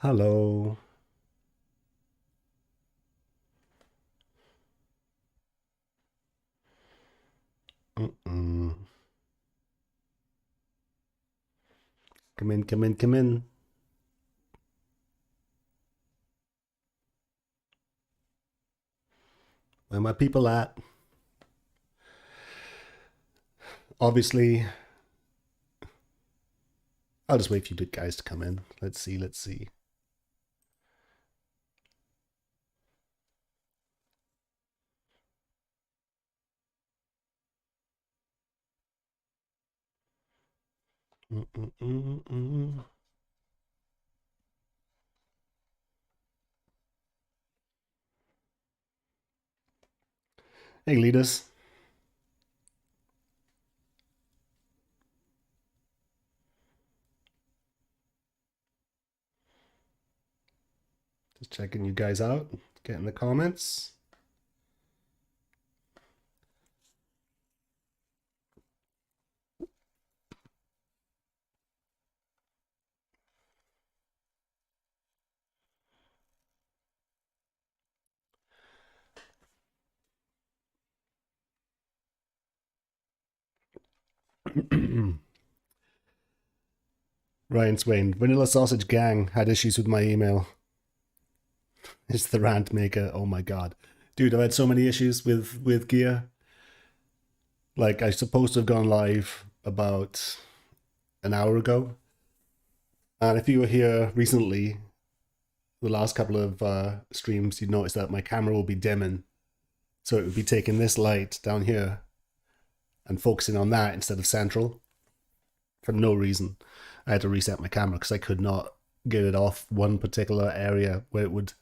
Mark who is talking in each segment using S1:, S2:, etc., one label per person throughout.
S1: Hello. Mm-mm. Come in, come in, come in. Where my people at? Obviously, I'll just wait for you guys to come in. Let's see, let's see. Mm-mm-mm-mm. Hey, leaders. Just checking you guys out. Get in the comments. Ryan Swain. Vanilla Sausage Gang had issues with my email. It's the rant maker. Oh my god. Dude, I've had so many issues with gear. Like, I supposed to have gone live about an hour ago. And if you were here recently, the last couple of streams, you'd notice that my camera will be dimming. So it would be taking this light down here and focusing on that instead of central for no reason. I had to reset my camera because I could not get it off one particular area where it would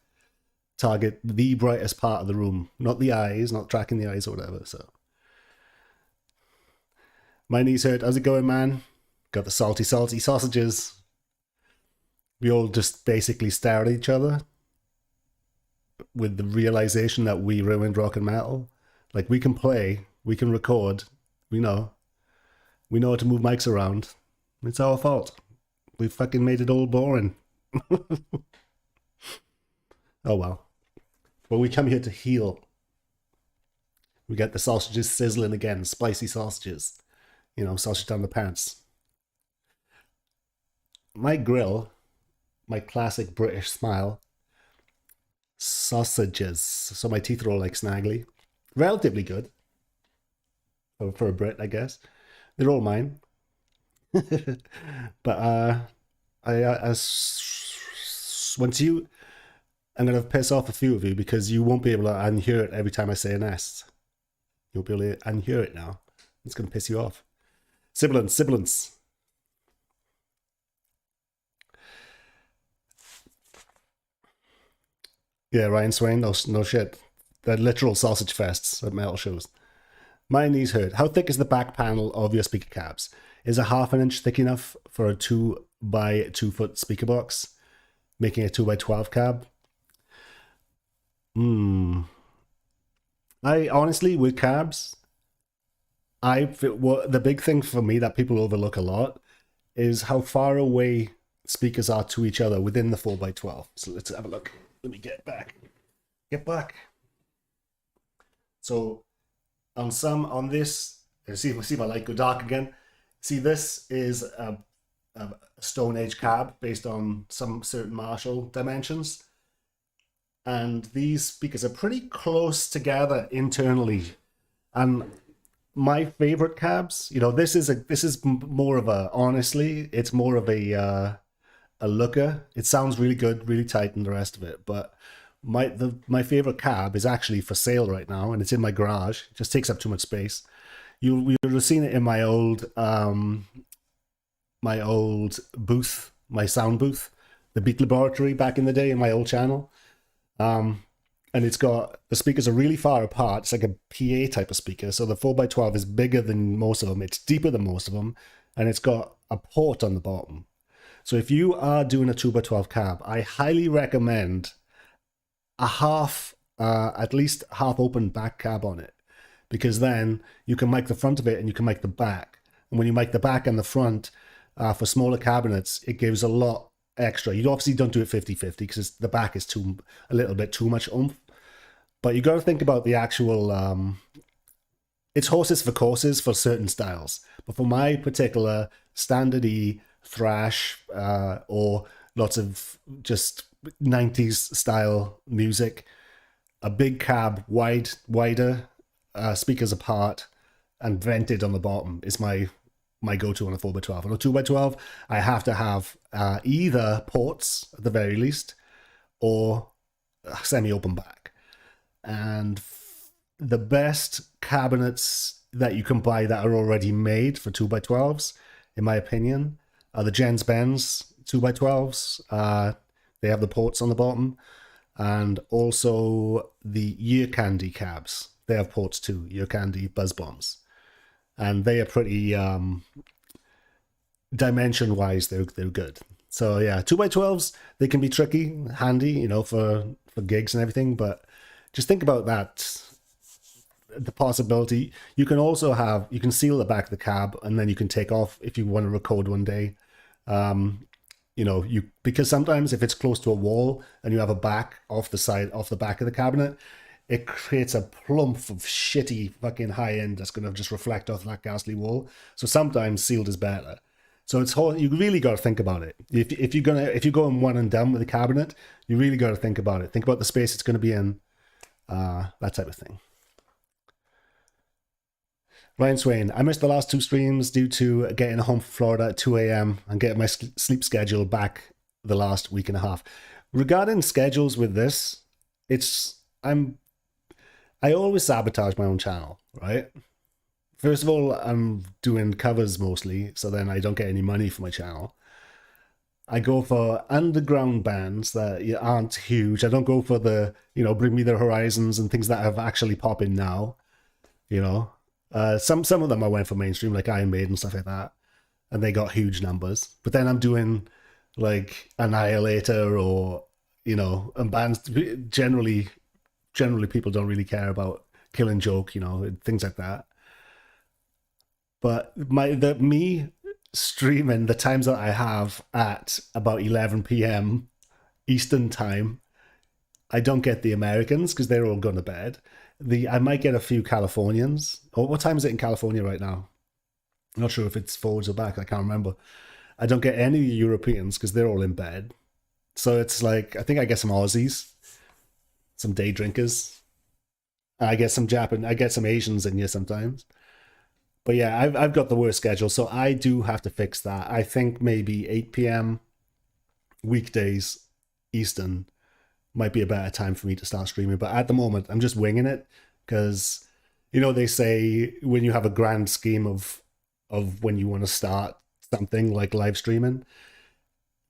S1: target the brightest part of the room, not the eyes, not tracking the eyes or whatever. So my knees hurt. How's it going, man? Got the salty sausages. We all just basically stare at each other with the realization that we ruined rock and metal. Like, we can play, we can record, we know how to move mics around. It's our fault. We fucking made it all boring. Oh well. Well, we come here to heal. We get the sausages sizzling again, spicy sausages. You know, sausage down the pants. My grill, my classic British smile, sausages. So my teeth are all like snaggly. Relatively good for a Brit, I guess. They're all mine. But once you, I'm gonna piss off a few of you because you won't be able to unhear it every time I say an S. You'll be able to unhear it now. It's gonna piss you off. Sibilance. Yeah, Ryan Swain. No shit. They're literal sausage fests at metal shows. My knees hurt. How thick is the back panel of your speaker cabs? Is a half an inch thick enough for a 2 by 2 foot speaker box, making a 2 by 12 cab? I honestly, with cabs, what the big thing for me that people overlook a lot is how far away speakers are to each other within the 4 by 12. So let's have a look. Let me get back. Get back. So on this, see my light go dark again. See, this is a Stone Age cab based on some certain Marshall dimensions, and these speakers are pretty close together internally. And my favorite cabs, you know, this is more of a, honestly, it's more of a looker. It sounds really good, really tight, and the rest of it. But my favorite cab is actually for sale right now, and it's in my garage. It just takes up too much space. You would have seen it in my old booth, my sound booth, the Beat Laboratory back in the day in my old channel. And it's got, the speakers are really far apart. It's like a PA type of speaker. So the 4x12 is bigger than most of them. It's deeper than most of them. And it's got a port on the bottom. So if you are doing a 2x12 cab, I highly recommend a at least half open back cab on it. Because then you can mic the front of it and you can mic the back. And when you mic the back and the front for smaller cabinets, it gives a lot extra. You obviously don't do it 50-50 because the back is a little bit too much oomph. But you got to think about the actual. It's horses for courses for certain styles. But for my particular standard-y thrash or lots of just 90s style music, a big cab, wider, speakers apart, and vented on the bottom is my go-to on a 4x12. On a 2x12, I have to have either ports at the very least or a semi-open back. And the best cabinets that you can buy that are already made for 2x12s, in my opinion, are the Jens Benz 2x12s. They have the ports on the bottom. And also the Ear Candy cabs. They have ports too, Ear Candy Buzz Bombs. And they are pretty, dimension-wise, they're good. So yeah, 2x12s, they can be tricky, handy, for gigs and everything, but just think about that, the possibility. You can also you can seal the back of the cab, and then you can take off if you want to record one day. Because sometimes if it's close to a wall and you have a back off the back of the cabinet, it creates a plump of shitty fucking high end that's going to just reflect off that ghastly wall. So sometimes sealed is better. So you really got to think about it. If you're going one and done with the cabinet, you really got to think about it. Think about the space it's going to be in, that type of thing. Ryan Swain, I missed the last 2 streams due to getting home from Florida at 2 a.m. and getting my sleep schedule back the last week and a half. Regarding schedules with this, I always sabotage my own channel, right? First of all, I'm doing covers mostly, so then I don't get any money for my channel. I go for underground bands that aren't huge. I don't go for the, Bring Me the Horizons and things that have actually popping now, Some of them I went for mainstream, like Iron Maiden and stuff like that, and they got huge numbers. But then I'm doing like Annihilator or and bands generally people don't really care about Killing Joke, things like that. But me streaming the times that I have at about 11 p.m. Eastern time, I don't get the Americans because they're all gone to bed. I might get a few Californians. What time is it in California right now? I'm not sure if it's forwards or back. I can't remember. I don't get any Europeans because they're all in bed. So it's like, I think I get some Aussies, some day drinkers. I get some I get some Asians in here sometimes. But yeah, I've got the worst schedule, so I do have to fix that. I think maybe 8 p.m. weekdays Eastern might be a better time for me to start streaming. But at the moment, I'm just winging it because, they say when you have a grand scheme of when you want to start something like live streaming,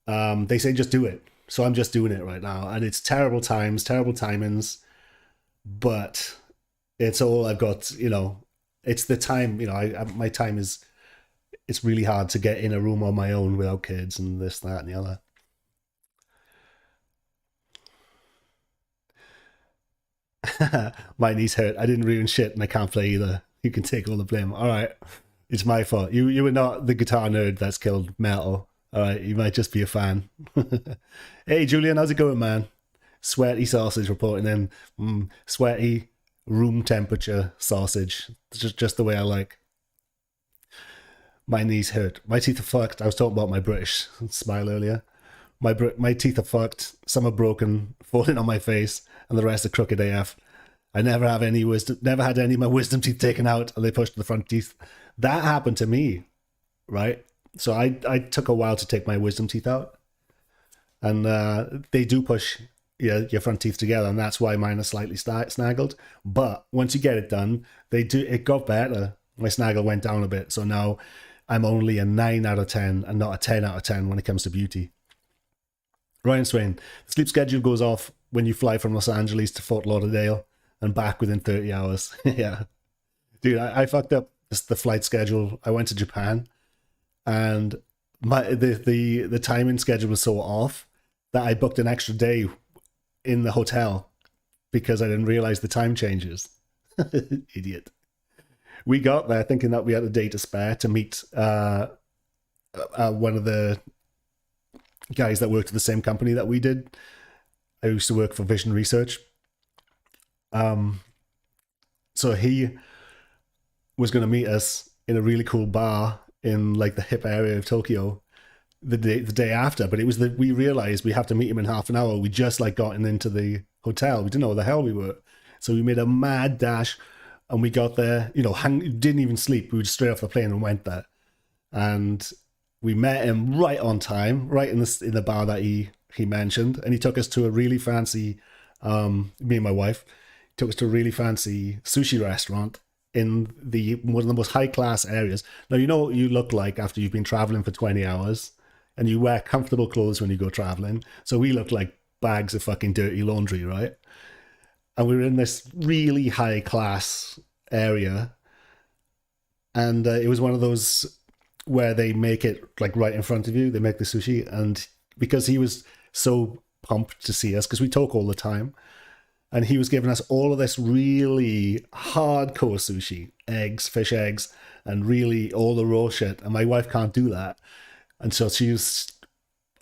S1: they say just do it. So I'm just doing it right now. And it's terrible timings, but it's all I've got, it's the time, my time it's really hard to get in a room on my own without kids and this, that, and the other. My knees hurt. I didn't ruin shit and I can't play either. You can take all the blame. All right. It's my fault. You were not the guitar nerd that's killed metal. All right. You might just be a fan. Hey, Julian, how's it going, man? Sweaty sausage reporting in. Sweaty room temperature sausage. Just the way I like. My knees hurt. My teeth are fucked. I was talking about my British smile earlier. My teeth are fucked. Some are broken, falling on my face, and the rest are crooked AF. I never had any of my wisdom teeth taken out, and they pushed the front teeth. That happened to me, right? So I took a while to take my wisdom teeth out, and they do push your front teeth together, and that's why mine are slightly snaggled. But once you get it done, it got better. My snaggle went down a bit, so now I'm only a 9 out of 10 and not a 10 out of 10 when it comes to beauty. Ryan Swain, the sleep schedule goes off when you fly from Los Angeles to Fort Lauderdale and back within 30 hours. Yeah. Dude, I fucked up the flight schedule. I went to Japan and the timing schedule was so off that I booked an extra day in the hotel because I didn't realize the time changes. Idiot. We got there thinking that we had a day to spare to meet one of the guys that worked at the same company that we did. I used to work for Vision Research. So he was going to meet us in a really cool bar in like the hip area of Tokyo the day after, but it was that we realized we have to meet him in half an hour. We just like gotten into the hotel. We didn't know where the hell we were. So we made a mad dash and we got there, didn't even sleep. We were just straight off the plane and went there. And we met him right on time, right in the bar that he mentioned. And he took us to a really fancy, me and my wife, took us to a really fancy sushi restaurant in one of the most high class areas. Now, you know what you look like after you've been traveling for 20 hours and you wear comfortable clothes when you go traveling. So we look like bags of fucking dirty laundry, right? And we were in this really high class area. And it was one of those where they make it like right in front of you. They make the sushi. And because he was so pumped to see us, because we talk all the time, and he was giving us all of this really hardcore sushi, fish eggs, and really all the raw shit. And my wife can't do that. And so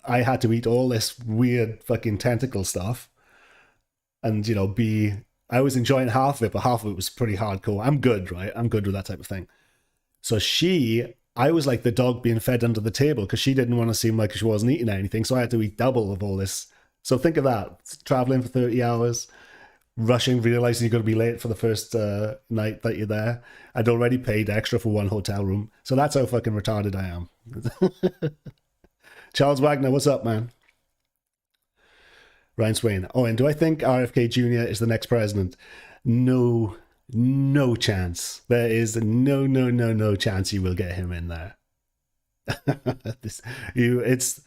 S1: I had to eat all this weird fucking tentacle stuff. And, I was enjoying half of it, but half of it was pretty hardcore. I'm good, right? I'm good with that type of thing. So I was like the dog being fed under the table because she didn't want to seem like she wasn't eating anything. So I had to eat double of all this. So think of that. Traveling for 30 hours. Rushing, realizing you're going to be late for the first night that you're there. I'd already paid extra for one hotel room. So that's how fucking retarded I am. Charles Wagner, what's up, man? Ryan Swain. Oh, and do I think RFK Jr. is the next president? No chance. There is no chance you will get him in there. It's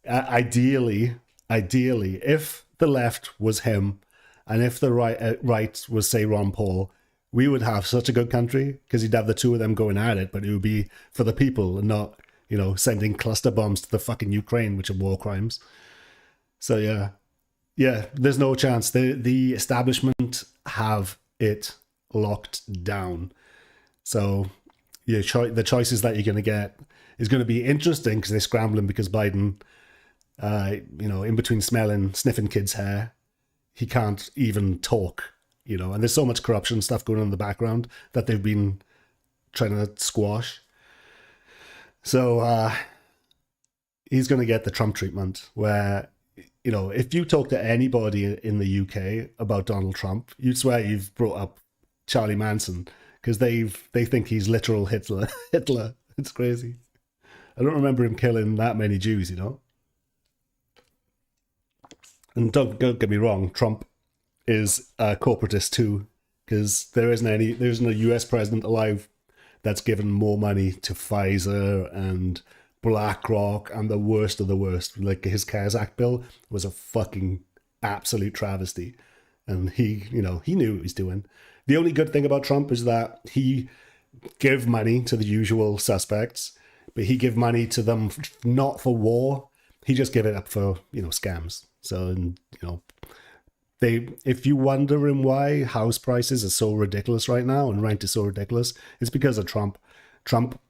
S1: ideally, if the left was him, and if the right was, say, Ron Paul, we would have such a good country because you'd have the two of them going at it, but it would be for the people and not, sending cluster bombs to the fucking Ukraine, which are war crimes. So, yeah, there's no chance. The establishment have it locked down. So, the choices that you're going to get is going to be interesting because they're scrambling because Biden, in between sniffing kids' hair, he can't even talk, and there's so much corruption stuff going on in the background that they've been trying to squash. So he's going to get the Trump treatment where, if you talk to anybody in the UK about Donald Trump, you'd swear you've brought up Charlie Manson because they think he's literal Hitler. It's crazy. I don't remember him killing that many Jews, And don't get me wrong, Trump is a corporatist too, because there isn't a US president alive that's given more money to Pfizer and BlackRock and the worst of the worst. Like his CARES Act bill was a fucking absolute travesty. And he knew what he was doing. The only good thing about Trump is that he gave money to the usual suspects, but he gave money to them not for war. He just gave it up for, scams. So, if you wondering why house prices are so ridiculous right now and rent is so ridiculous, it's because of Trump.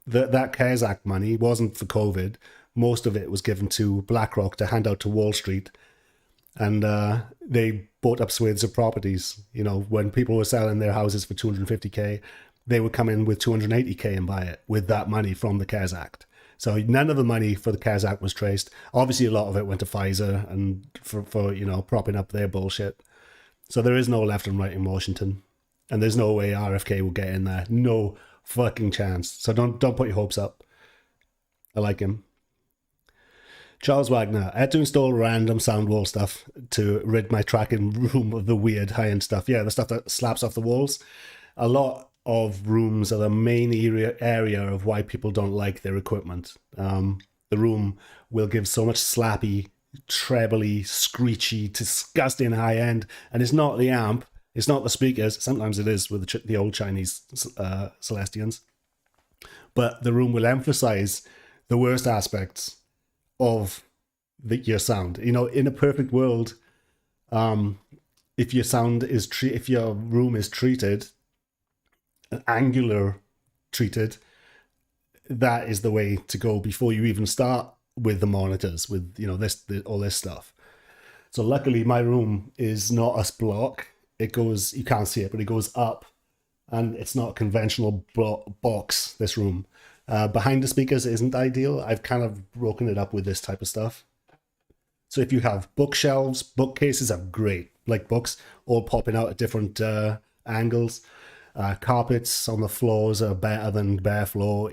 S1: That CARES Act money wasn't for COVID. Most of it was given to BlackRock to hand out to Wall Street. And they bought up swathes of properties. When people were selling their houses for 250K, they would come in with 280K and buy it with that money from the CARES Act. So none of the money for the CARES Act was traced. Obviously, a lot of it went to Pfizer and for propping up their bullshit. So there is no left and right in Washington. And there's no way RFK will get in there. No fucking chance. So don't put your hopes up. I like him. Charles Wagner. I had to install random sound wall stuff to rid my tracking room of the weird high-end stuff. Yeah, the stuff that slaps off the walls. A lot of rooms are the main area of why people don't like their equipment. The room will give so much slappy, trebly, screechy, disgusting high end, and it's not the amp, it's not the speakers. Sometimes it is with the old Chinese Celestians, but the room will emphasize the worst aspects of your sound. In a perfect world, if your room is treated, angular treated, that is the way to go before you even start with the monitors, with all this stuff. So luckily my room is not a block. It goes, you can't see it, but it goes up, and it's not a conventional box, this room. Behind the speakers isn't ideal. I've kind of broken it up with this type of stuff. So if you have bookshelves, bookcases are great, like books, all popping out at different angles. Carpets on the floors are better than bare floor,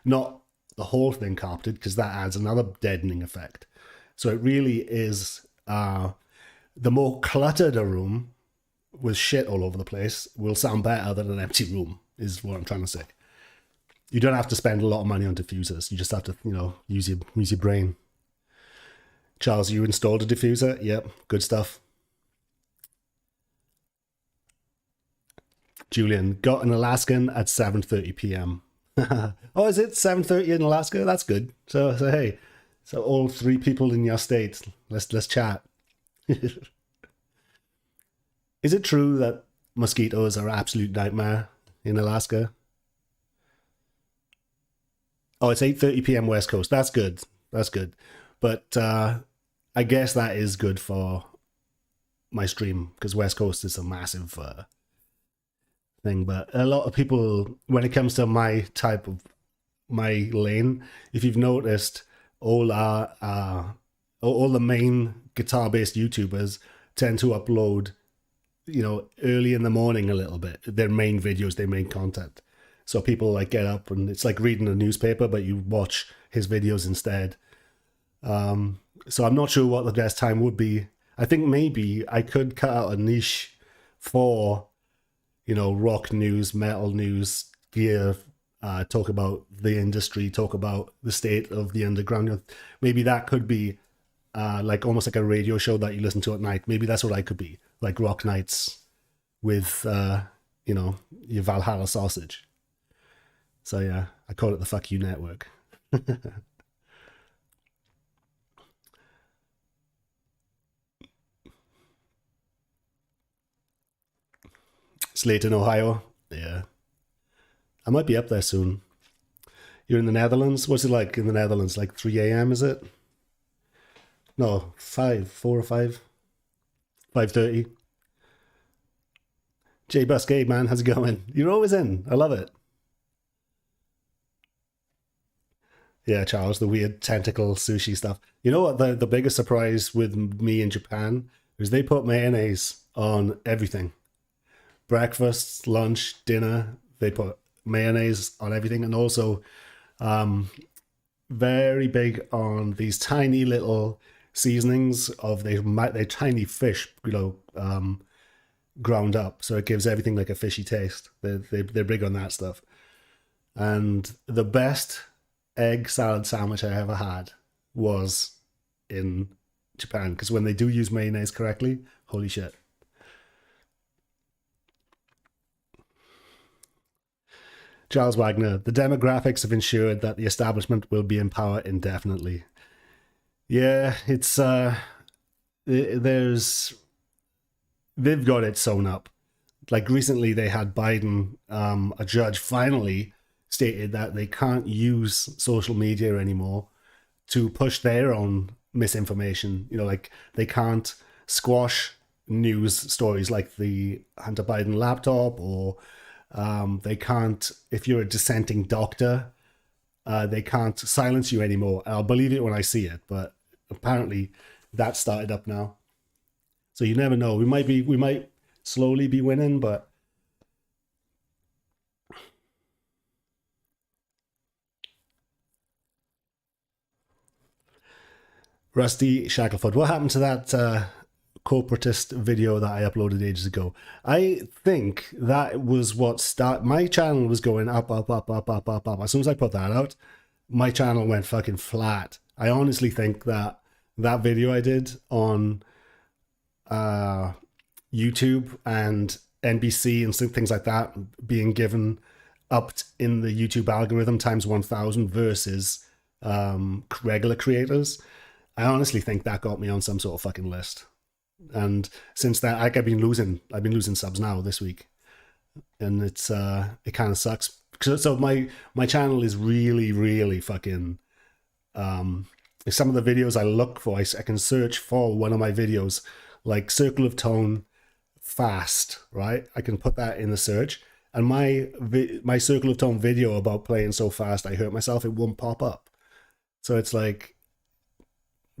S1: not the whole thing carpeted, because that adds another deadening effect. So it really is, the more cluttered a room with shit all over the place will sound better than an empty room, is what I'm trying to say. You don't have to spend a lot of money on diffusers. You just have to, use your brain. Charles, you installed a diffuser? Yep, good stuff. Julian, got an Alaskan at 7:30 p.m. Oh, is it 7:30 in Alaska? That's good. So hey, so all 3 people in your state, let's chat. Is it true that mosquitoes are an absolute nightmare in Alaska? Oh, it's 8:30 p.m. West Coast. That's good. That's good. But I guess that is good for my stream, because West Coast is a massive thing. But a lot of people, when it comes to my lane, if you've noticed, all the main guitar-based YouTubers tend to upload, early in the morning a little bit, their main videos, their main content. So people like get up, and it's like reading a newspaper, but you watch his videos instead. So I'm not sure what the best time would be. I think maybe I could cut out a niche for, rock news, metal news, gear, talk about the industry, talk about the state of the underground. Maybe that could be like almost like a radio show that you listen to at night. Maybe that's what I could be, like Rock Nights with, your Valhalla sausage. So yeah, I call it the Fuck You Network. Slayton, Ohio. Yeah. I might be up there soon. You're in the Netherlands? What's it like in the Netherlands? Like 3 a.m., is it? No, 4 or 5. 5:30. Jay Buscade, man, how's it going? You're always in. I love it. Yeah, Charles, the weird tentacle sushi stuff. You know what? The biggest surprise with me in Japan is they put mayonnaise on everything. Breakfast, lunch, dinner, they put mayonnaise on everything. And also very big on these tiny little seasonings of their tiny fish, ground up. So it gives everything like a fishy taste. They're big on that stuff. And the best egg salad sandwich I ever had was in Japan, because when they do use mayonnaise correctly, holy shit. Charles Wagner, the demographics have ensured that the establishment will be in power indefinitely. Yeah, it's they've got it sewn up. Like recently they had Biden, a judge finally stated that they can't use social media anymore to push their own misinformation. Like they can't squash news stories like the Hunter Biden laptop, or they can't, if you're a dissenting doctor, they can't silence you anymore. I'll believe it when I see it, but apparently that started up now. So you never know. We might slowly be winning, but Rusty Shacklefoot, what happened to that corporatist video that I uploaded ages ago? I think that was what my channel was going up, up, up, up, up, up, up. As soon as I put that out, my channel went fucking flat. I honestly think that video I did on YouTube and NBC and things like that being given up in the YouTube algorithm times 1,000 versus regular creators, I honestly think that got me on some sort of fucking list. And since that, I've been losing subs now this week, and it kind of sucks. So my channel is really, really fucking some of the videos I look for, I can search for one of my videos, like Circle of Tone Fast, right? I can put that in the search, and my Circle of Tone video about playing so fast I hurt myself, it won't pop up. So it's like,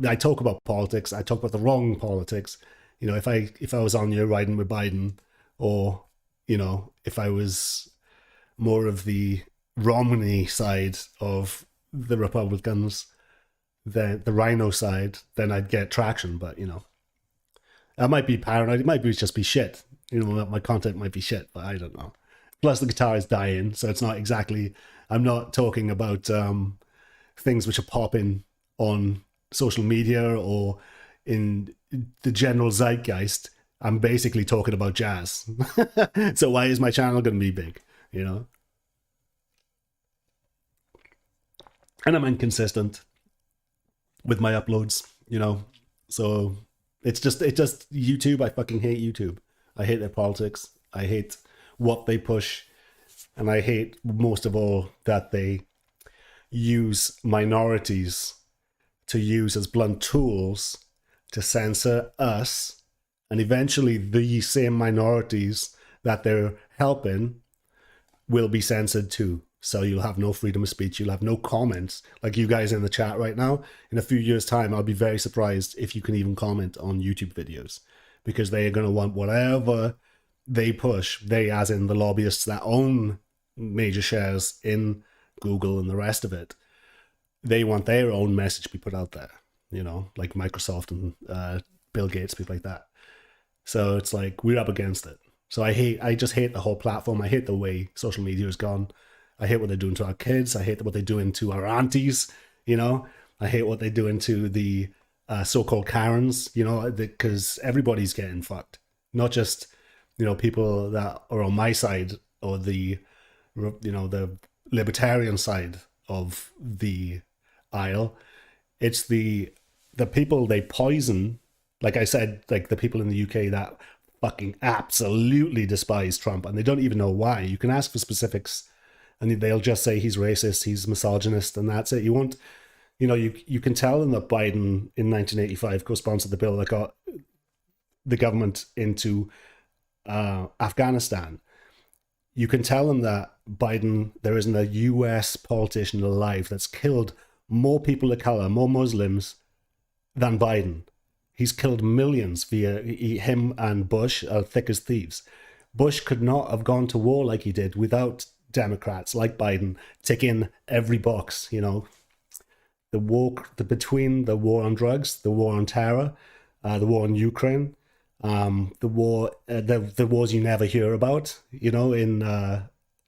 S1: I talk about politics, I talk about the wrong politics. You know, if I was on here riding with Biden, or, you know, if I was more of the Romney side of the Republicans, the Rhino side, then I'd get traction. But, you know, I might be paranoid. It might be just be shit. You know, my content might be shit, but I don't know. Plus, the guitar is dying, so it's not exactly. I'm not talking about things which are popping on social media or in the general zeitgeist. I'm basically talking about jazz. So why is my channel going to be big? You know, and I'm inconsistent with my uploads. You know, so it's just YouTube. I fucking hate YouTube. I hate their politics. I hate what they push, and I hate most of all that they use minorities to use as blunt tools to censor us, and eventually the same minorities that they're helping will be censored too. So you'll have no freedom of speech, you'll have no comments, like you guys in the chat right now. In a few years' time, I'll be very surprised if you can even comment on YouTube videos, because they are going to want whatever they push, they as in the lobbyists that own major shares in Google and the rest of it, they want their own message to be put out there, you know, like Microsoft and Bill Gates, people like that. So it's like, we're up against it. So I just hate the whole platform. I hate the way social media has gone. I hate what they're doing to our kids. I hate what they're doing to our aunties, you know. I hate what they're doing to the so-called Karens, you know, because everybody's getting fucked. Not just, you know, people that are on my side or the, you know, the libertarian side of the aisle. It's the people they poison. Like I said, like the people in the UK that fucking absolutely despise Trump, and they don't even know why. You can ask for specifics, and they'll just say he's racist, he's misogynist, and that's it. You won't, you know, you can tell them that Biden in 1985 co-sponsored the bill that got the government into Afghanistan. You can tell them that Biden, there isn't a US politician alive that's killed more people of color, more Muslims than Biden. He's killed millions via him, and Bush are thick as thieves. Bush could not have gone to war like he did without Democrats like Biden ticking every box, you know. Between the war on drugs, the war on terror, the war in Ukraine, the wars you never hear about, you know, in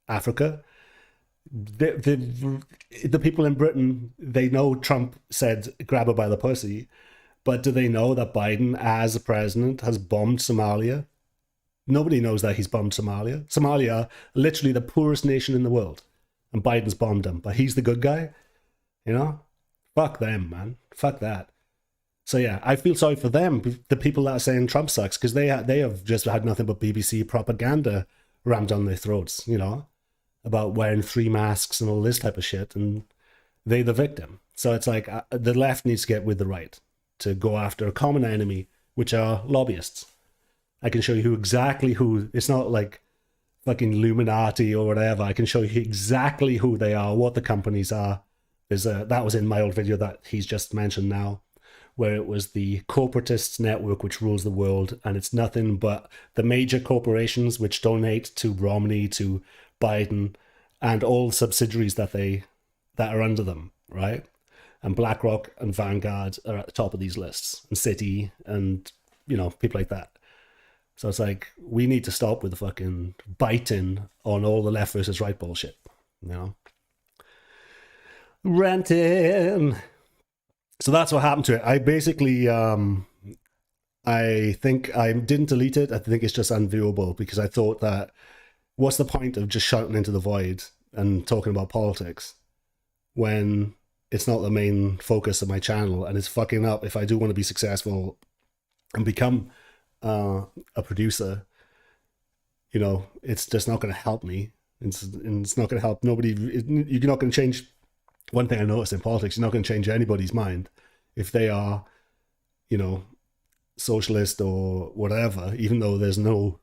S1: Africa. The people in Britain, they know Trump said grab her by the pussy, but do they know that Biden, as a president, has bombed Somalia? Nobody knows that he's bombed Somalia. Somalia, literally the poorest nation in the world, and Biden's bombed them, but he's the good guy, you know? Fuck them, man. Fuck that. So yeah, I feel sorry for them, the people that are saying Trump sucks, because they have just had nothing but BBC propaganda rammed down their throats, you know, about wearing 3 masks and all this type of shit, and they're the victim. So it's like the left needs to get with the right to go after a common enemy, which are lobbyists. I can show you exactly who. It's not like fucking Illuminati or whatever. I can show you exactly who they are, what the companies are. That was in my old video that he's just mentioned now, where it was the corporatists network which rules the world, and it's nothing but the major corporations which donate to Romney, to Biden, and all subsidiaries that are under them, right? And BlackRock and Vanguard are at the top of these lists, and Citi, and, you know, people like that. So it's like, we need to stop with the fucking biting on all the left versus right bullshit, you know? Ranting. So that's what happened to it. I basically, I think I didn't delete it. I think it's just unviewable, because I thought that, what's the point of just shouting into the void and talking about politics when it's not the main focus of my channel, and it's fucking up if I do want to be successful and become a producer. You know, it's just not going to help me. It's not going to help nobody. You're not going to change. One thing I noticed in politics, you're not going to change anybody's mind. if they are, you know, socialist or whatever, even though there's no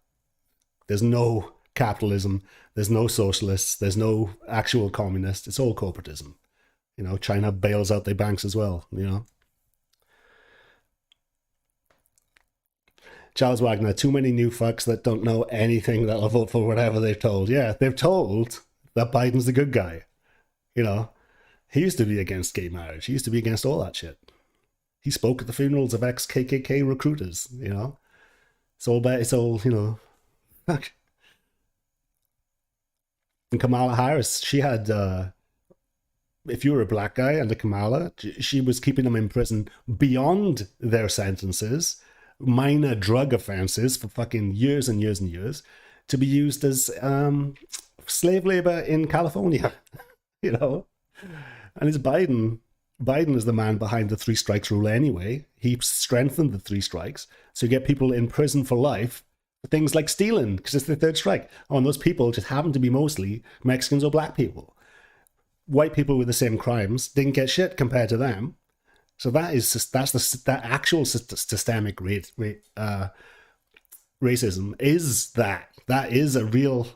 S1: capitalism, there's no socialists, there's no actual communists. It's all corporatism. You know, China bails out their banks as well, you know. Charles Wagner, too many new fucks that don't know anything that'll vote for whatever they're told. Yeah, they're told that Biden's the good guy. You know, he used to be against gay marriage. He used to be against all that shit. He spoke at the funerals of ex-KKK recruiters, you know. It's all, you know. Fuck. And Kamala Harris, she had, if you were a black guy under Kamala, she was keeping them in prison beyond their sentences, minor drug offenses for fucking years and years and years, to be used as slave labor in California, you know? And it's Biden. Biden is the man behind the 3 strikes rule anyway. He strengthened the 3 strikes. So you get people in prison for life for things like stealing, because it's the 3rd strike. Oh, and those people just happen to be mostly Mexicans or black people. White people with the same crimes didn't get shit compared to them. So that actual systemic racism is that is a real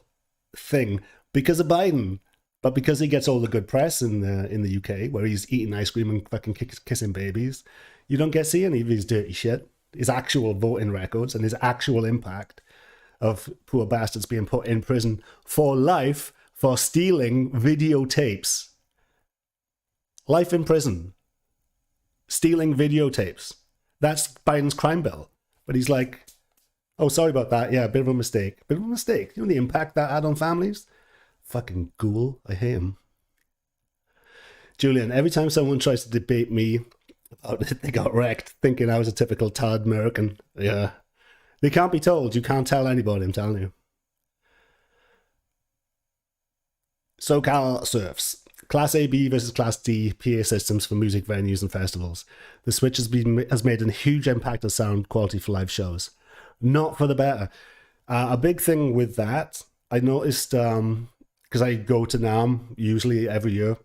S1: thing because of Biden, but because he gets all the good press in the UK, where he's eating ice cream and fucking kissing babies, you don't get to see any of his dirty shit, his actual voting records, and his actual impact of poor bastards being put in prison for life for stealing videotapes. Life in prison. Stealing videotapes. That's Biden's crime bill. But he's like, oh, sorry about that. Yeah, a bit of a mistake. Bit of a mistake. You know the impact that had on families? Fucking ghoul. I hate him. Julian, every time someone tries to debate me about it, they got wrecked, thinking I was a typical tad American. Yeah. They can't be told. You can't tell anybody, I'm telling you. SoCal Surfs. Class A, B versus Class D PA systems for music venues and festivals. The switch has made a huge impact on sound quality for live shows. Not for the better. A big thing with that, I noticed, because I go to NAMM usually every year,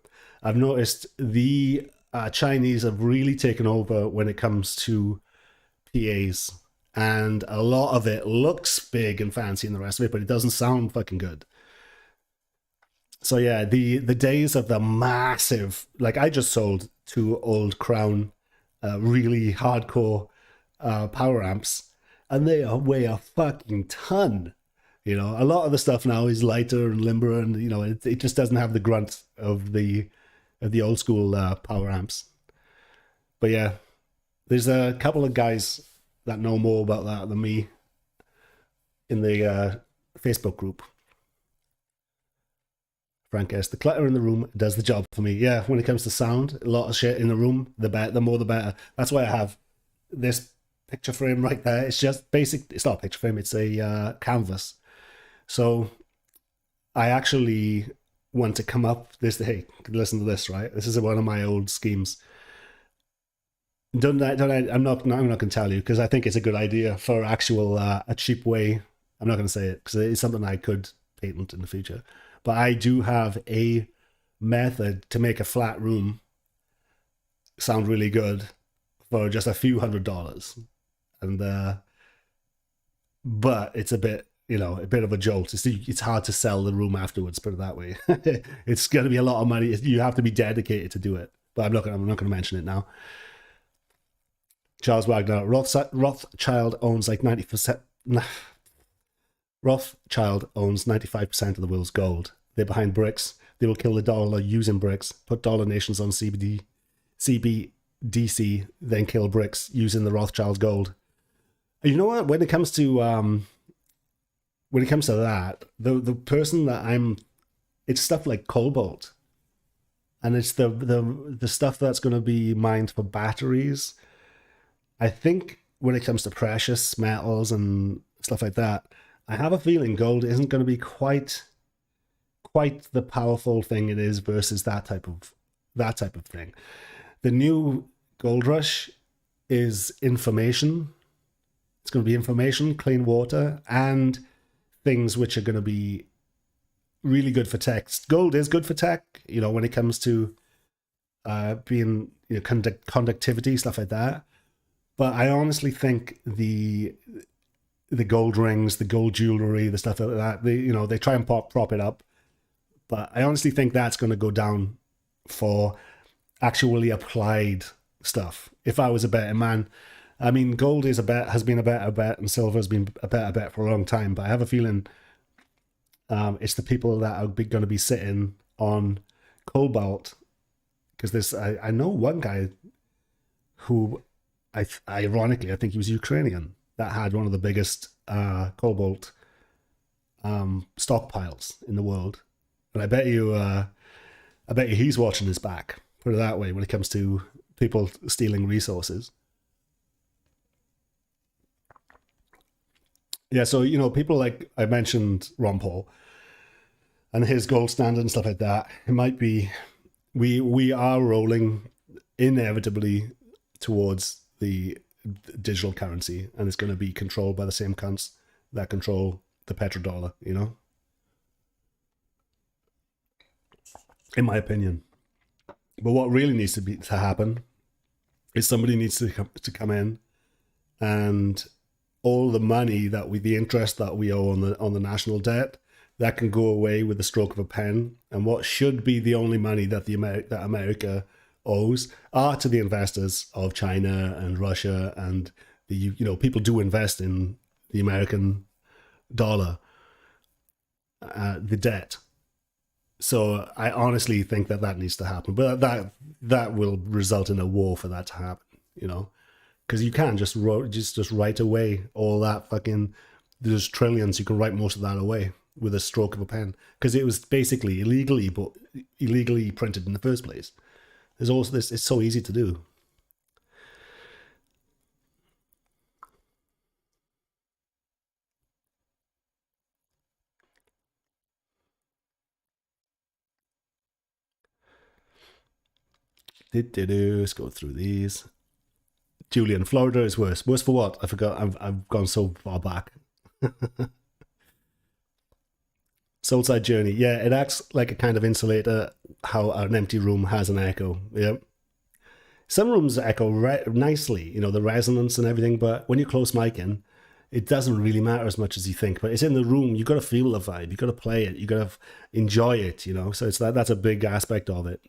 S1: I've noticed the Chinese have really taken over when it comes to PAs. And a lot of it looks big and fancy and the rest of it, but it doesn't sound fucking good. So yeah, the days of the massive, like I just sold 2 old Crown really hardcore power amps, and they weigh a fucking ton. You know, a lot of the stuff now is lighter and limber, and you know, it just doesn't have the grunt of the old school power amps. But yeah, there's a couple of guys that know more about that than me in the Facebook group. Frank S. The clutter in the room does the job for me. Yeah, when it comes to sound, a lot of shit in the room, the more the better. That's why I have this picture frame right there. It's just basic. It's not a picture frame. It's a canvas. So I actually want to come up this. Hey, listen to this. Right, this is one of my old schemes. I'm not going to tell you because I think it's a good idea for actual a cheap way. I'm not going to say it because it's something I could patent in the future. But I do have a method to make a flat room sound really good for just a few $100s. And but it's a bit, you know, a bit of a jolt. It's hard to sell the room afterwards, put it that way. It's going to be a lot of money. You have to be dedicated to do it. But I'm not going to mention it now. Charles Wagner, Rothschild owns like 90%. Rothschild owns 95% of the world's gold. They're behind BRICS. They will kill the dollar using BRICS, put dollar nations on CBDC, then kill BRICS using the Rothschild gold. And you know what? When it comes to that, the person that it's stuff like cobalt, and it's the stuff that's going to be mined for batteries. I think when it comes to precious metals and stuff like that, I have a feeling gold isn't going to be quite the powerful thing it is versus that type of thing. The new gold rush is information. It's going to be information, clean water, and things which are going to be really good for tech. Gold is good for tech, you know, when it comes to being, conductivity, stuff like that. But I honestly think the gold rings, the gold jewelry, the stuff like that, they try and prop it up. But I honestly think that's going to go down for actually applied stuff. If I was a betting man, I mean, gold has been a better bet, and silver has been a better bet for a long time. But I have a feeling it's the people that are going to be sitting on cobalt, because I know one guy who, ironically, I think he was Ukrainian, that had one of the biggest cobalt stockpiles in the world, and I bet you he's watching his back. Put it that way, when it comes to people stealing resources. Yeah, so people like I mentioned, Ron Paul and his gold standard and stuff like that. It might be we are rolling inevitably towards the digital currency, and it's going to be controlled by the same cunts that control the petrodollar. In my opinion. But what really needs to happen is somebody needs to come in, and all the money the interest that we owe on the national debt, that can go away with the stroke of a pen. And what should be the only money that that America owes are to the investors of China and Russia, and people do invest in the American dollar, the debt. So I honestly think that needs to happen, but that will result in a war for that to happen, because you can't just write away all that fucking, there's trillions, you can write most of that away with a stroke of a pen, because it was basically illegally printed in the first place. There's also this, it's so easy to do. Let's go through these. Julian, Florida is worse. Worse for what? I forgot. I've gone so far back. Soulside Journey. Yeah, it acts like a kind of insulator, how an empty room has an echo. Yep. Some rooms echo nicely, the resonance and everything, but when you close mic in, it doesn't really matter as much as you think. But it's in the room. You got to feel the vibe. You got to play it. You got to enjoy it, So it's that's a big aspect of it.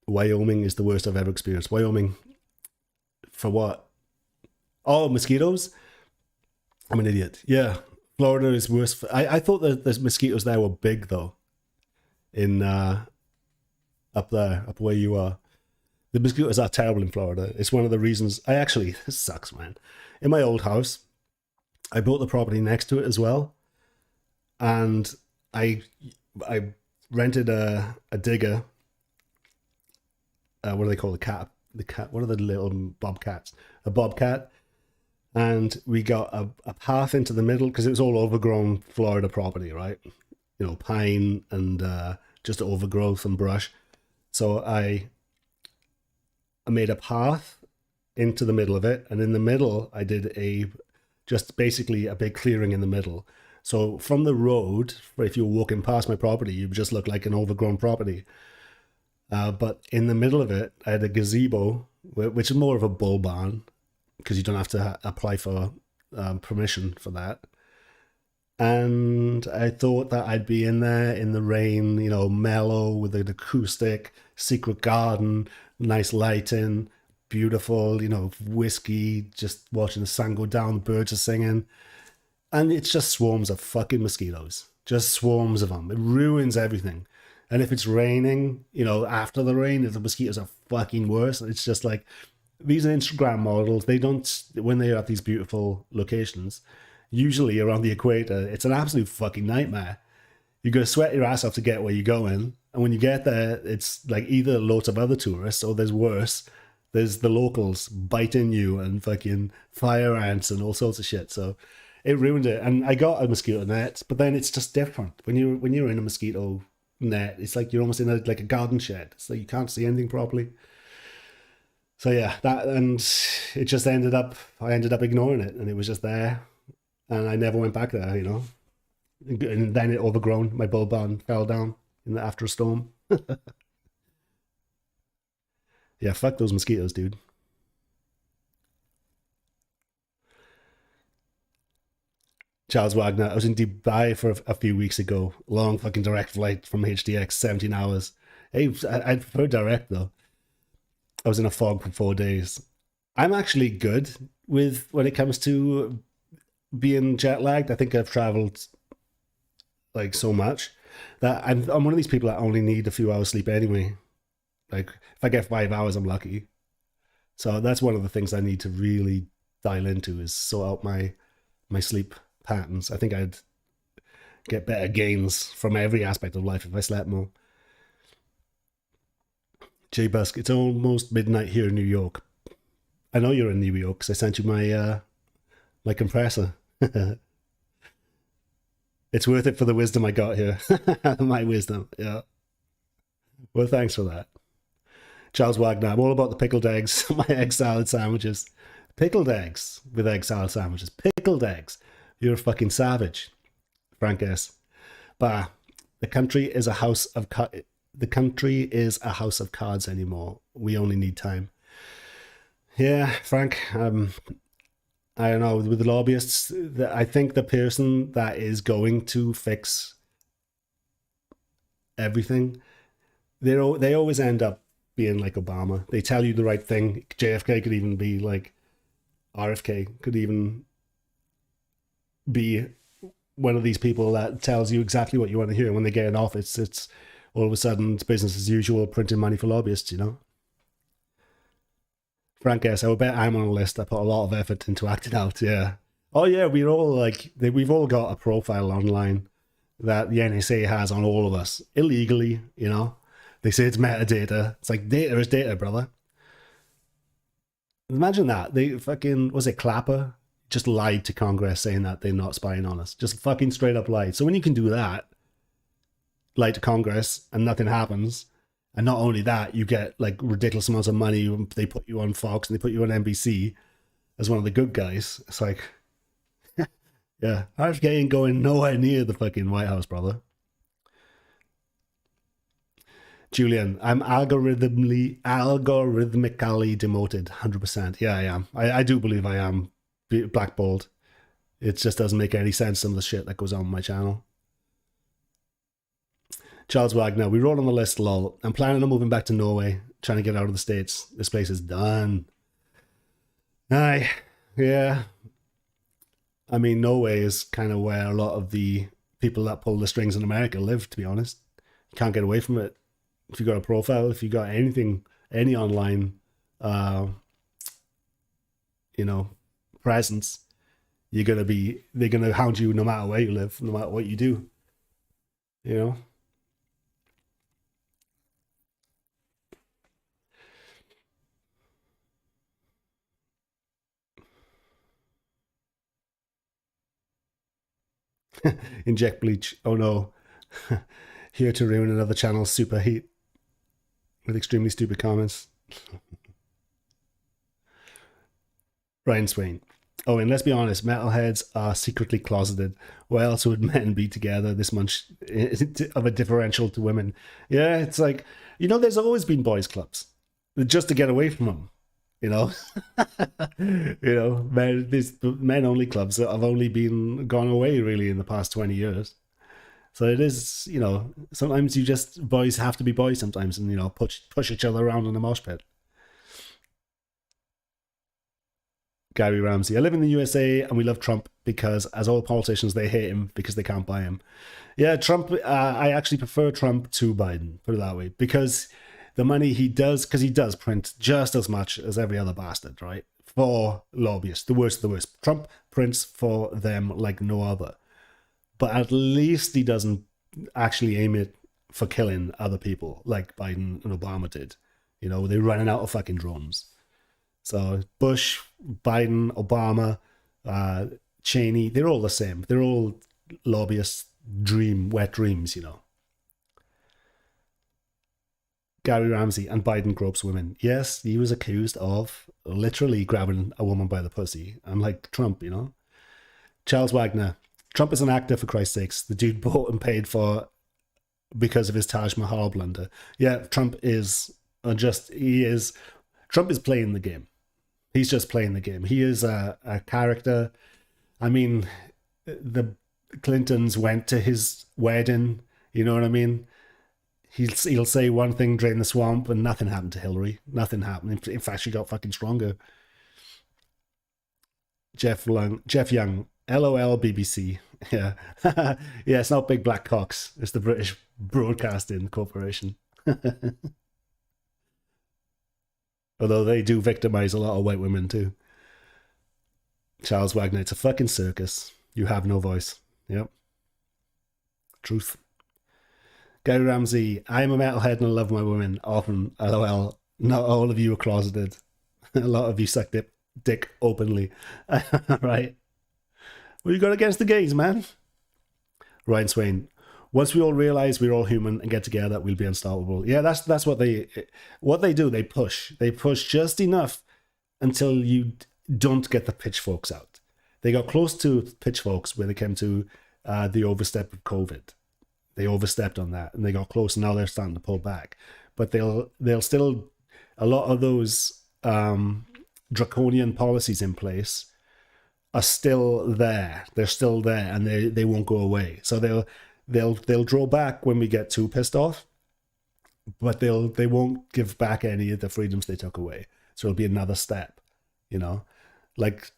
S1: Wyoming is the worst I've ever experienced. Wyoming, for what? Oh, mosquitoes? I'm an idiot. Yeah, Florida is worse. I thought that the mosquitoes there were big, though. In up where you are. The mosquitoes are terrible in Florida. It's one of the reasons. This sucks, man. In my old house, I bought the property next to it as well. And I rented a digger. What do they call the cat? What are the little bobcats? A bobcat. And we got a path into the middle, because it was all overgrown Florida property, right? Pine and just overgrowth and brush. So I made a path into the middle of it, and in the middle I did just basically a big clearing in the middle. So from the road, if you were walking past my property, you would just look like an overgrown property. But in the middle of it, I had a gazebo, which is more of a bull barn, because you don't have to apply for permission for that. And I thought that I'd be in there in the rain, mellow, with an acoustic, secret garden, nice lighting, beautiful, whiskey, just watching the sun go down, the birds are singing. And it's just swarms of fucking mosquitoes. Just swarms of them. It ruins everything. And if it's raining, after the rain, the mosquitoes are fucking worse. It's just like, these are Instagram models. They don't, when they're at these beautiful locations, usually around the equator, it's an absolute fucking nightmare. You got to sweat your ass off to get where you're going. And when you get there, it's like either loads of other tourists, or there's worse. There's the locals biting you and fucking fire ants and all sorts of shit. So it ruined it. And I got a mosquito net, but then it's just different. When you're in a mosquito net, it's like you're almost in a garden shed. So you can't see anything properly. So yeah, and it just I ended up ignoring it, and it was just there, and I never went back there, And then it overgrown. My bulb barn fell down. after a storm. Yeah, fuck those mosquitoes, dude. Charles Wagner. I was in Dubai for a few weeks ago. Long fucking direct flight from HDX, 17 hours. Hey, I'd prefer direct though. I was in a fog for 4 days. I'm actually good with when it comes to being jet lagged. I think I've traveled like so much that I'm one of these people that only need a few hours sleep anyway. Like if I get 5 hours, I'm lucky. So that's one of the things I need to really dial into is sort out my sleep patterns. I think I'd get better gains from every aspect of life if I slept more. J Busk, it's almost midnight here in New York. I know you're in New York because I sent you my compressor. It's worth it for the wisdom I got here. My wisdom, yeah. Well, thanks for that. Charles Wagner, I'm all about the pickled eggs, my egg salad sandwiches. Pickled eggs with egg salad sandwiches. Pickled eggs. You're a fucking savage. Frank S. Bah, the country is a house of cards anymore. We only need time. Yeah, Frank. I don't know. With the lobbyists, I think the person that is going to fix everything, they always end up being like Obama. They tell you the right thing. JFK could even be like RFK. Could even be one of these people that tells you exactly what you want to hear. When they get in office, it's all of a sudden it's business as usual, printing money for lobbyists, you know. Frank S, I would bet I'm on a list. I put a lot of effort into acting out, yeah. Oh yeah, we've all got a profile online that the NSA has on all of us, illegally, you know. They say it's metadata. It's like data is data, brother. Imagine that. They fucking, was it Clapper? Just lied to Congress saying that they're not spying on us. Just fucking straight up lied. So when you can do that, lie to Congress and nothing happens, and not only that, you get like ridiculous amounts of money. They put you on Fox and they put you on NBC as one of the good guys. It's like, yeah, RFK ain't going nowhere near the fucking White House, brother. Julian, I'm algorithmically demoted, 100%. Yeah, I am. I do believe I am blackballed. It just doesn't make any sense, some of the shit that goes on my channel. Charles Wagner, we wrote on the list, lol. I'm planning on moving back to Norway, trying to get out of the States. This place is done. Aye, yeah. I mean, Norway is kind of where a lot of the people that pull the strings in America live, to be honest. You can't get away from it. If you got a profile, if you got anything, any online, presence, they're gonna hound you no matter where you live, no matter what you do. You know. Inject bleach. Oh no. Here to ruin another channel's super heat with extremely stupid comments. Ryan Swain. Oh, and let's be honest, metalheads are secretly closeted. Why else would men be together this much of a differential to women? Yeah, it's like, there's always been boys' clubs just to get away from them. Men only clubs that have only been gone away really in the past 20 years. So it is, sometimes boys have to be boys sometimes and, push each other around in a mosh pit. Gary Ramsey, I live in the USA and we love Trump because, as all politicians, they hate him because they can't buy him. Yeah, Trump, I actually prefer Trump to Biden, put it that way, because the money he does print just as much as every other bastard, right? For lobbyists, the worst of the worst. Trump prints for them like no other. But at least he doesn't actually aim it for killing other people like Biden and Obama did. They're running out of fucking drones. So Bush, Biden, Obama, Cheney, they're all the same. They're all lobbyists' wet dreams, Gary Ramsey, and Biden gropes women. Yes, he was accused of literally grabbing a woman by the pussy, unlike Trump, Charles Wagner, Trump is an actor, for Christ's sakes. The dude bought and paid for because of his Taj Mahal blunder. Yeah, Trump is Trump is playing the game. He's just playing the game. He is a character. I mean, the Clintons went to his wedding. You know what I mean? He'll say one thing, drain the swamp, and nothing happened to Hillary. Nothing happened. In fact, she got fucking stronger. Jeff Young, LOL BBC. Yeah. Yeah, it's not Big Black Cocks. It's the British Broadcasting Corporation. Although they do victimize a lot of white women too. Charles Wagner, it's a fucking circus. You have no voice. Yep. Truth. Gary Ramsey, I am a metalhead and I love my women. Often, LOL. Not all of you are closeted. A lot of you suck dick openly. Right. What you got against the gays, man? Ryan Swain, once we all realize we're all human and get together, we'll be unstoppable. Yeah, that's what they do. They push just enough until you don't get the pitchforks out. They got close to pitchforks when it came to the overstep of COVID. They overstepped on that and they got close, and now they're starting to pull back. But they'll still, a lot of those draconian policies in place are still there. They're still there, and they won't go away. So they'll draw back when we get too pissed off, but they won't give back any of the freedoms they took away. So it'll be another step, you know. Like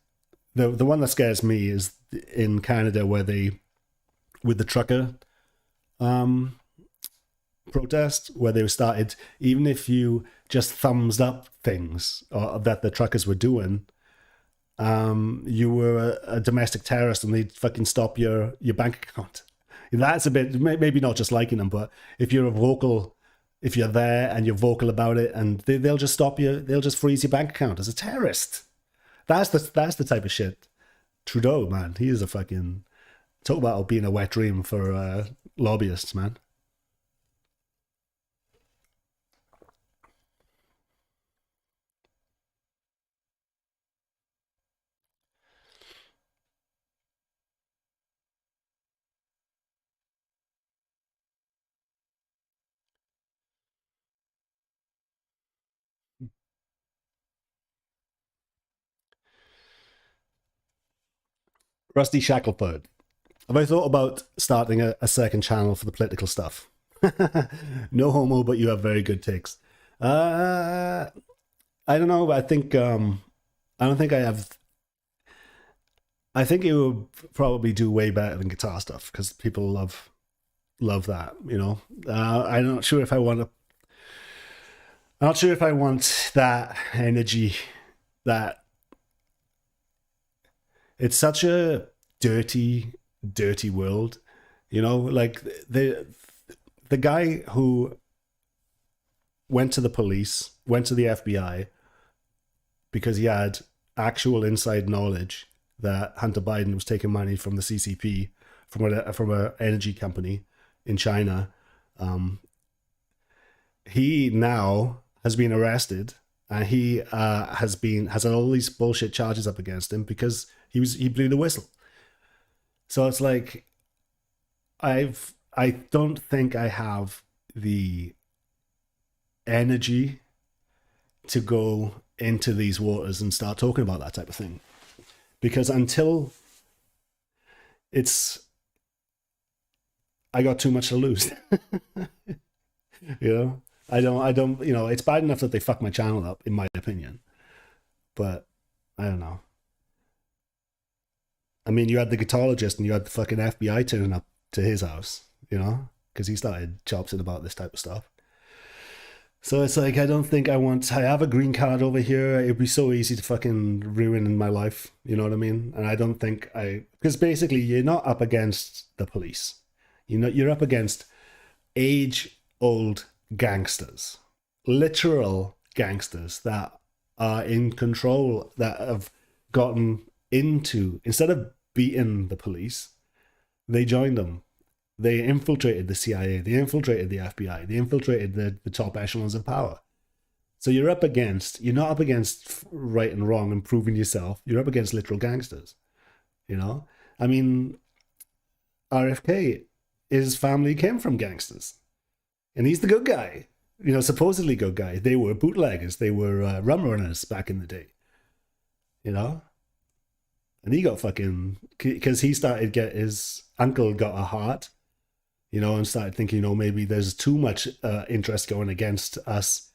S1: the one that scares me is in Canada, where they, with the trucker protest, where they started, even if you just thumbs up things that the truckers were doing, you were a domestic terrorist and they'd fucking stop your bank account. That's a bit, maybe not just liking them, but if you're there and you're vocal about it, and they'll just stop you, they'll just freeze your bank account as a terrorist. That's the type of shit. Trudeau, man, he is a fucking, talk about being a wet dream for lobbyists, man. Rusty Shackelford, have I thought about starting a second channel for the political stuff? No homo, but you have very good takes. I don't know. I think I don't think I have. I think it would probably do way better than guitar stuff because people love that. You know, I'm not sure if I want to. I'm not sure if I want that energy. That it's such a dirty world, you know. Like the guy who went to the police, went to the FBI because he had actual inside knowledge that Hunter Biden was taking money from the CCP, from an energy company in China. He now has been arrested, and he has all these bullshit charges up against him because he blew the whistle. So it's like I don't think I have the energy to go into these waters and start talking about that type of thing, because until I got too much to lose. You know, I don't, you know, it's bad enough that they fuck my channel up, in my opinion, but I don't know. I mean, you had the guitarologist and you had the fucking FBI turning up to his house, you know, because he started chopsing about this type of stuff. So it's like, I don't think I have a green card over here. It'd be so easy to fucking ruin my life. You know what I mean? And I don't think because basically you're not up against the police. You're up against age-old gangsters, literal gangsters that are in control, that have gotten into, instead of beating the police, they joined them. They infiltrated the CIA, they infiltrated the FBI, they infiltrated the top echelons of power. So you're not up against right and wrong and proving yourself. You're up against literal gangsters, you know? I mean, RFK, his family came from gangsters. and he's the good guy. You know, supposedly good guy. They were bootleggers. They were rum runners back in the day. You know, and he got fucking because he started get his uncle got a heart. You know, and started thinking, you know, maybe there's too much interest going against us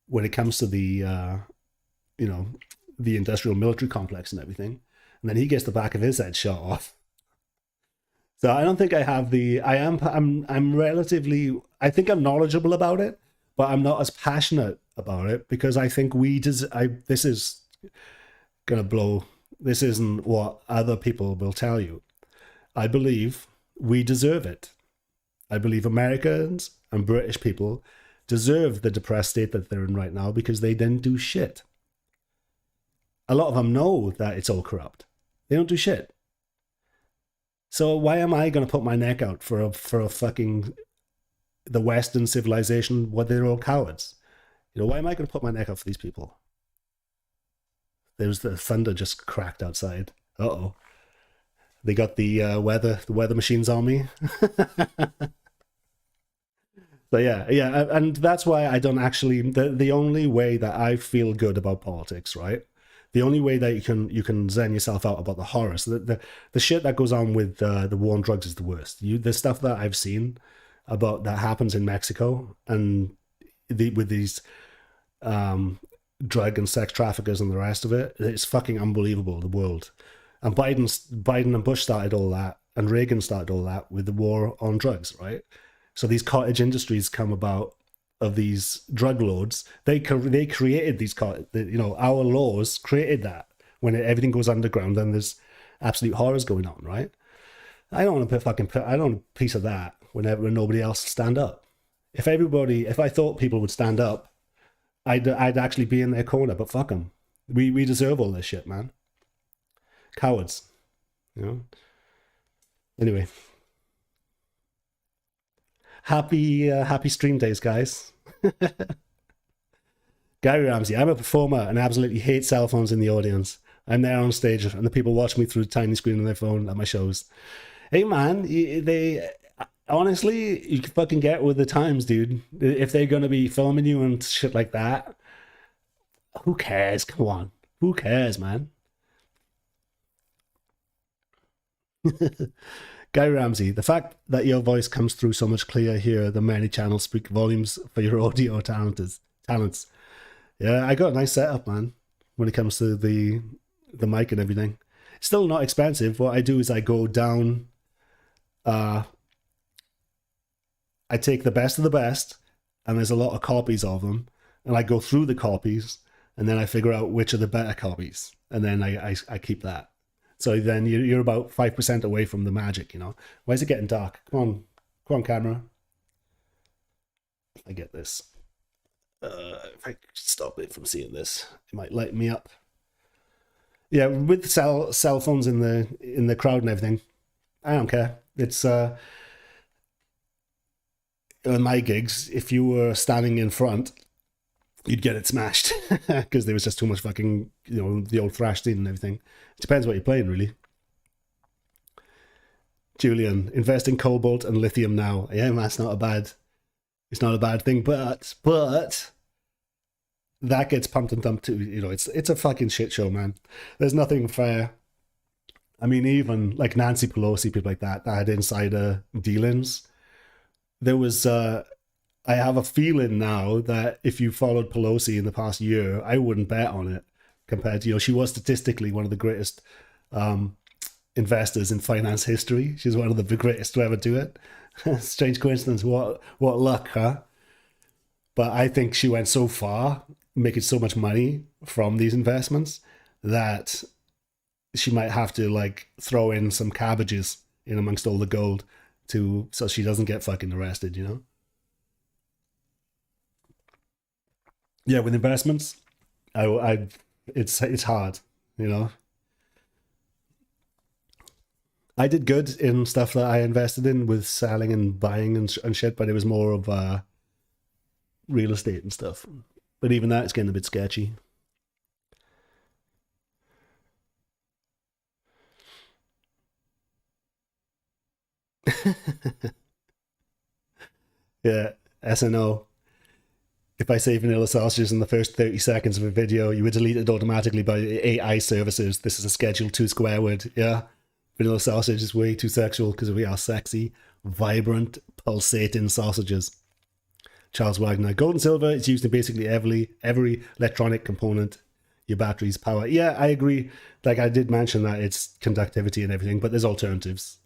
S1: when it comes to the you know, the industrial military complex and everything. And then he gets the back of his head shot off. So I don't think I have the. I'm relatively. I think I'm knowledgeable about it, but I'm not as passionate about it because I think this is gonna blow. This isn't what other people will tell you. I believe we deserve it. I believe Americans and British people deserve the depressed state that they're in right now because they didn't do shit. A lot of them know that it's all corrupt. They don't do shit. So why am I going to put my neck out for a fucking the Western civilization where they're all cowards? You know, why am I going to put my neck out for these people? There's the thunder just cracked outside. Uh-oh. They got the weather machines on me. So yeah, and that's why I don't actually. The only way that I feel good about politics, right? The only way that you can zen yourself out about the horrors, the shit that goes on with the war on drugs is the worst. The stuff that I've seen about that happens in Mexico and with these drug and sex traffickers and the rest of it, it's fucking unbelievable. The world, and Biden and Bush started all that, and Reagan started all that with the war on drugs, right? So these cottage industries come about of these drug lords. They created these, you know, our laws created that. When everything goes underground, then there's absolute horrors going on, right? I don't want to I don't want a piece of that whenever nobody else stand up. If I thought people would stand up, I'd actually be in their corner. But fuck them. We deserve all this shit, man. Cowards, you know. Anyway. Happy stream days, guys. Gary Ramsey, I'm a performer and absolutely hate cell phones in the audience. I'm there on stage and the people watch me through the tiny screen on their phone at my shows. Hey man, they honestly, you can fucking get with the times, dude. If they're gonna be filming you and shit like that, who cares? Come on. Who cares, man? Guy Ramsey, the fact that your voice comes through so much clearer here than many channels speak volumes for your audio talents. Yeah, I got a nice setup, man, when it comes to the mic and everything. Still not expensive. What I do is I go down, I take the best of the best, and there's a lot of copies of them, and I go through the copies, and then I figure out which are the better copies, and then I keep that. So then you're about 5% away from the magic, you know. Why is it getting dark? Come on, camera. I get this. If I stop it from seeing this, it might light me up. Yeah, with cell phones in the crowd and everything, I don't care. It's on my gigs, if you were standing in front, you'd get it smashed because there was just too much fucking, you know, the old thrash scene and everything. It depends what you're playing, really. Julian, invest in cobalt and lithium now. Yeah, man, it's not a bad thing, but that gets pumped and dumped too. You know, it's a fucking shit show, man. There's nothing fair. I mean, even like Nancy Pelosi, people like that had insider dealings. There was I have a feeling now that if you followed Pelosi in the past year, I wouldn't bet on it compared to, you know, she was statistically one of the greatest investors in finance history. She's one of the greatest to ever do it. Strange coincidence. What luck, huh? But I think she went so far, making so much money from these investments, that she might have to like throw in some cabbages in amongst all the gold so she doesn't get fucking arrested, you know? Yeah, with investments, it's hard, you know. I did good in stuff that I invested in with selling and buying and shit, but it was more of real estate and stuff. But even that is getting a bit sketchy. Yeah. SNO. If I say vanilla sausages in the first 30 seconds of a video, you were deleted automatically by AI services. This is a Schedule 2 square word. Yeah. Vanilla sausage is way too sexual because we are sexy, vibrant, pulsating sausages. Charles Wagner. Gold and silver is used in basically every electronic component. Your batteries, power. Yeah, I agree. Like I did mention that it's conductivity and everything, but there's alternatives.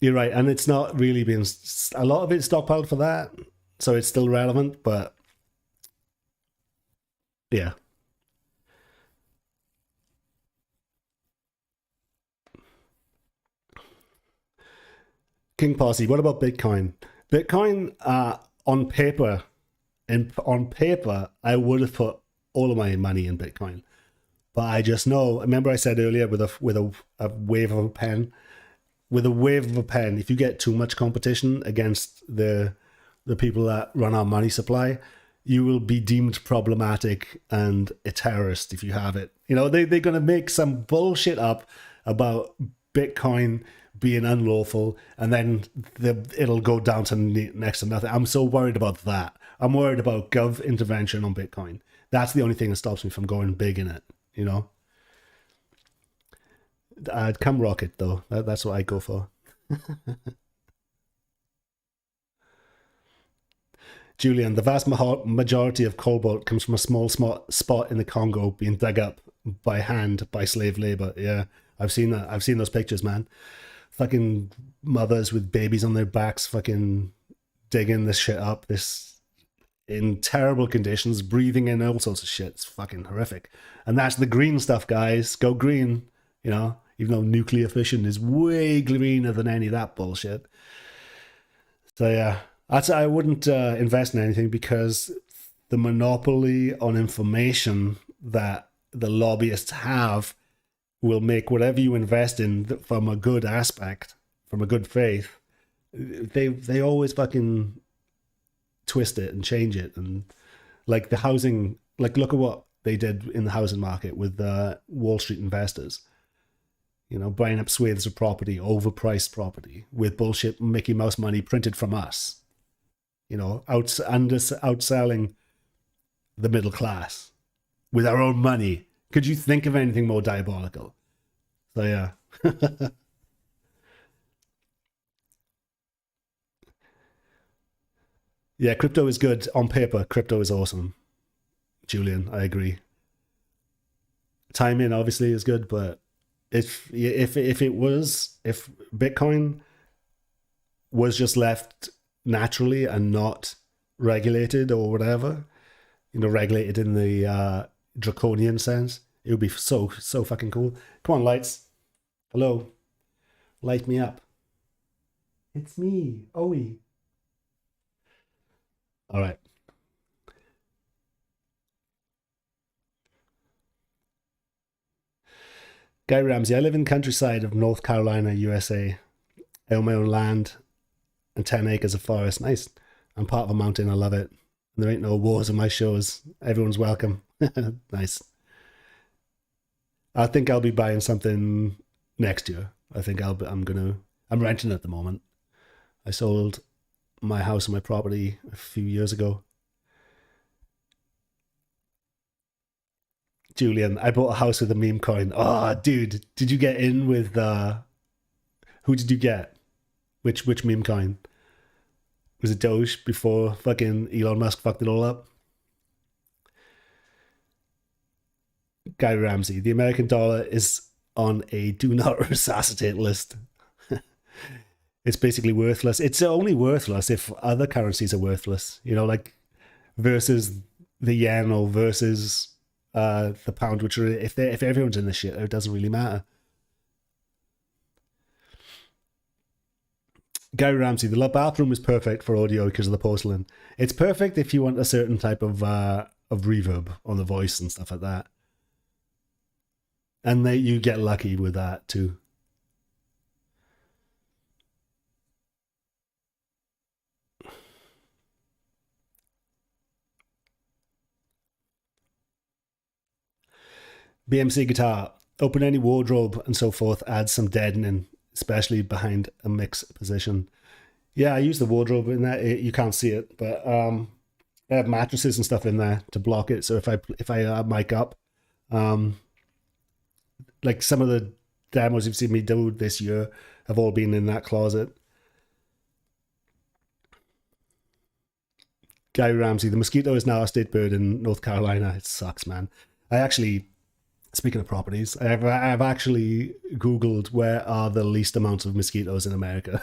S1: You're right. And it's not really being, a lot of it's stockpiled for that. So it's still relevant, but yeah. King Posse, what about Bitcoin? Bitcoin, on paper, I would have put all of my money in Bitcoin, but I just know. Remember, I said earlier with a wave of a pen, if you get too much competition against the people that run our money supply, you will be deemed problematic and a terrorist if you have it. You know, they're going to make some bullshit up about Bitcoin being unlawful, and then it'll go down to next to nothing. I'm so worried about that. I'm worried about gov intervention on Bitcoin. That's the only thing that stops me from going big in it, you know? I'd come rocket, though. That's what I go for. Julian, the vast majority of cobalt comes from a small spot in the Congo being dug up by hand by slave labor. Yeah, I've seen that. I've seen those pictures, man. Fucking mothers with babies on their backs fucking digging this shit up. This in terrible conditions, breathing in all sorts of shit. It's fucking horrific. And that's the green stuff, guys. Go green, you know, even though nuclear fission is way greener than any of that bullshit. So yeah, I wouldn't invest in anything because the monopoly on information that the lobbyists have will make whatever you invest in from a good aspect, from a good faith, they always fucking twist it and change it. And like the housing, like look at what they did in the housing market with Wall Street investors. You know, buying up swathes of property, overpriced property with bullshit Mickey Mouse money printed from us. You know, outselling the middle class with our own money. Could you think of anything more diabolical? So yeah. Yeah, crypto is good on paper. Crypto is awesome. Julian, I agree. Timing obviously is good, but if Bitcoin was just left naturally and not regulated or whatever, you know, regulated in the draconian sense, it would be so fucking cool. Come on, lights. Hello. Light me up. It's me, Owie. All right. Guy Ramsey, I live in the countryside of North Carolina, USA. I own my own land and 10 acres of forest. Nice. I'm part of a mountain. I love it. There ain't no wars in my shows. Everyone's welcome. Nice. I think I'll be buying something next year. I think I'm renting at the moment. I sold my house and my property a few years ago. Julian, I bought a house with a meme coin. Oh, dude, did you get in with who did you get? Which meme coin? Was it Doge before fucking Elon Musk fucked it all up? Guy Ramsey, the American dollar is on a do not resuscitate list. It's basically worthless. It's only worthless if other currencies are worthless, you know, like versus the yen or versus the pound, which are, if everyone's in the shit, it doesn't really matter. Gary Ramsey, the bathroom is perfect for audio because of the porcelain. It's perfect if you want a certain type of reverb on the voice and stuff like that. And you get lucky with that too. BMC guitar, open any wardrobe and so forth, add some deadening, especially behind a mix position. Yeah, I use the wardrobe in there. You can't see it, but I have mattresses and stuff in there to block it. So if I mic up, um, like some of the demos you've seen me do this year have all been in that closet. Gary Ramsey, the mosquito is now a state bird in North Carolina. It sucks, man. I actually, speaking of properties, I've actually Googled where are the least amounts of mosquitoes in America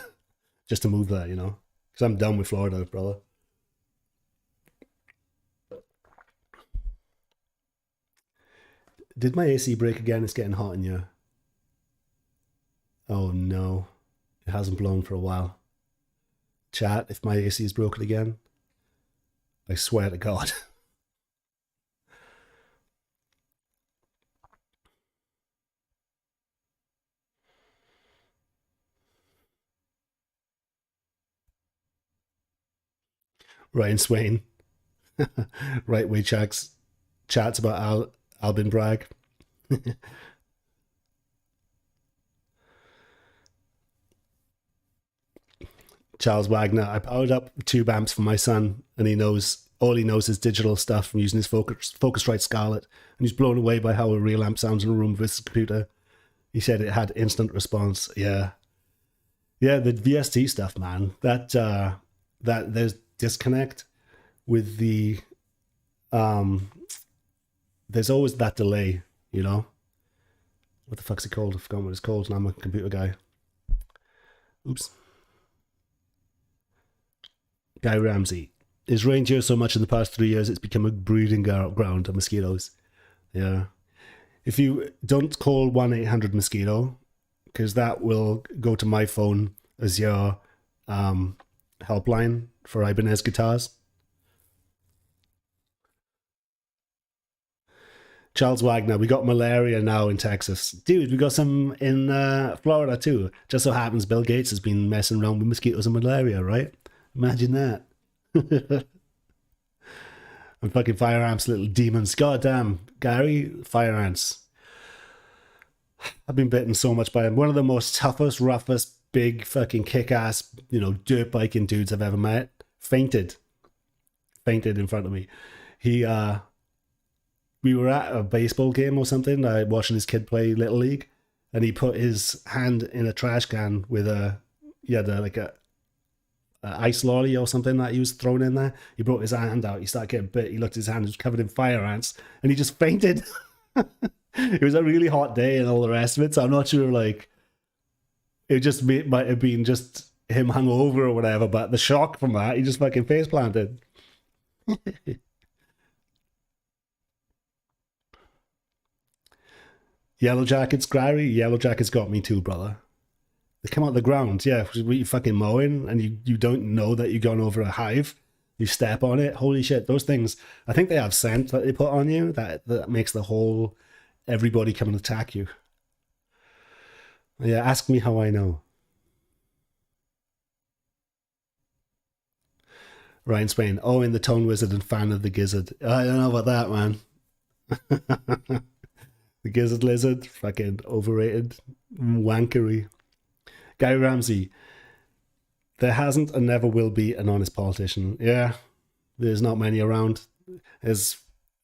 S1: just to move there, because I'm done with Florida, brother. Did my AC break again? It's getting hot in here. Oh no, it hasn't blown for a while. Chat, if my AC is broken again, I swear to God. Ryan Swain, right way chats about Albin Bragg. Charles Wagner, I powered up tube amps for my son, and all he knows is digital stuff from using his Focusrite Scarlett, and he's blown away by how a real amp sounds in a room versus a computer. He said it had instant response. Yeah, the VST stuff, man. That there's disconnect with the there's always that delay, What the fuck's it called? I've forgotten what it's called, and I'm a computer guy. Oops. Guy Ramsey. It's rained here so much in the past 3 years, it's become a breeding ground of mosquitoes. Yeah. If you don't call 1-800-MOSQUITO, because that will go to my phone as your helpline for Ibanez guitars. Charles Wagner, we got malaria now in Texas. Dude, we got some in Florida too. Just so happens Bill Gates has been messing around with mosquitoes and malaria, right? Imagine that. And fucking fire ants, little demons. God damn, Gary, fire ants. I've been bitten so much by them. One of the most toughest, roughest, big fucking kick-ass, dirt biking dudes I've ever met. Fainted in front of me. We were at a baseball game or something, watching his kid play Little League, and he put his hand in a trash can with a ice lolly or something that he was thrown in there. He brought his hand out, he started getting bit, he looked at his hand, it was covered in fire ants, and he just fainted. It was a really hot day and all the rest of it, so I'm not sure, it just might have been just him hungover or whatever, but the shock from that, he just fucking face planted. Yellow Jackets, Gary. Yellow Jackets got me too, brother. They come out of the ground, yeah. You fucking mowing and you don't know that you've gone over a hive. You step on it. Holy shit, those things. I think they have scent that they put on you that makes the whole everybody come and attack you. Yeah, ask me how I know. Ryan Swain. Oh, in the Tone Wizard and fan of the Gizzard. I don't know about that, man. The Gizzard Lizard, fucking overrated, wankery. Guy Ramsey, there hasn't and never will be an honest politician. Yeah, there's not many around.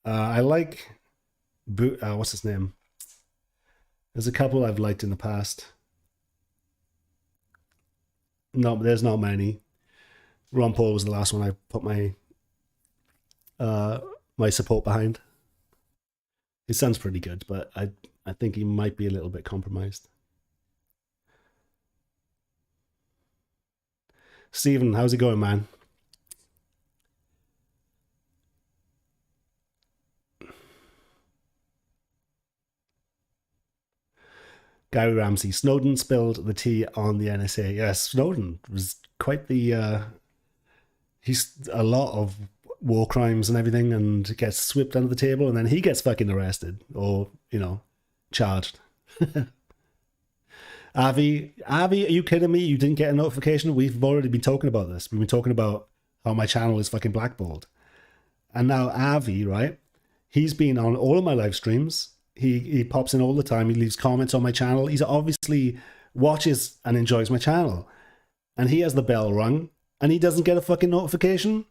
S1: I like, what's his name? There's a couple I've liked in the past. No, there's not many. Ron Paul was the last one I put my support behind. His son's pretty good, but I think he might be a little bit compromised. Stephen, how's it going, man? Gary Ramsey, Snowden spilled the tea on the NSA. Yes, Snowden was quite he's a lot of war crimes and everything, and gets swept under the table, and then he gets fucking arrested or charged. Avi, are you kidding me? You didn't get a notification? We've already been talking about this. We've been talking about how my channel is fucking blackballed, and now Avi, right? He's been on all of my live streams. He pops in all the time. He leaves comments on my channel. He's obviously watches and enjoys my channel. and he has the bell rung and he doesn't get a fucking notification.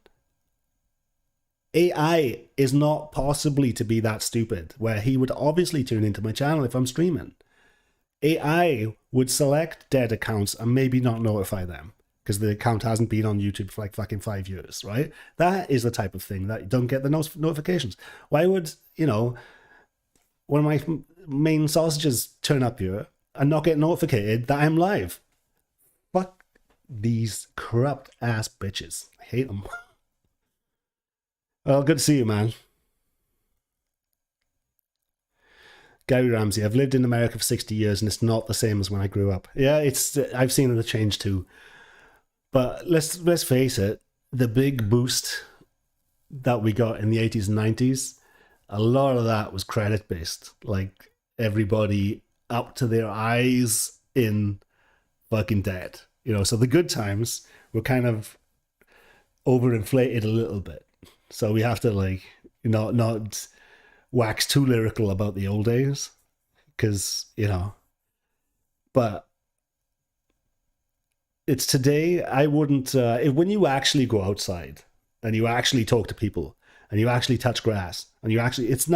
S1: AI is not possibly to be that stupid where he would obviously tune into my channel if I'm streaming. AI would select dead accounts and maybe not notify them because the account hasn't been on YouTube for like fucking 5 years, right? That is the type of thing that you don't get the notifications. Why would, you know, one of my main sausages turn up here and not get notified that I'm live? Fuck these corrupt ass bitches. I hate them. Well, good to see you, man. Gary Ramsey, I've lived in America for 60 years and it's not the same as when I grew up. Yeah, I've seen the change too. But let's face it, the big boost that we got in the 80s and 90s, a lot of that was credit based. Like everybody up to their eyes in fucking debt. You know, so the good times were kind of overinflated a little bit. So we have to like not wax too lyrical about the old days, because, you know, but it's today. I wouldn't, when you actually go outside and you actually talk to people and you actually touch grass and you actually, it's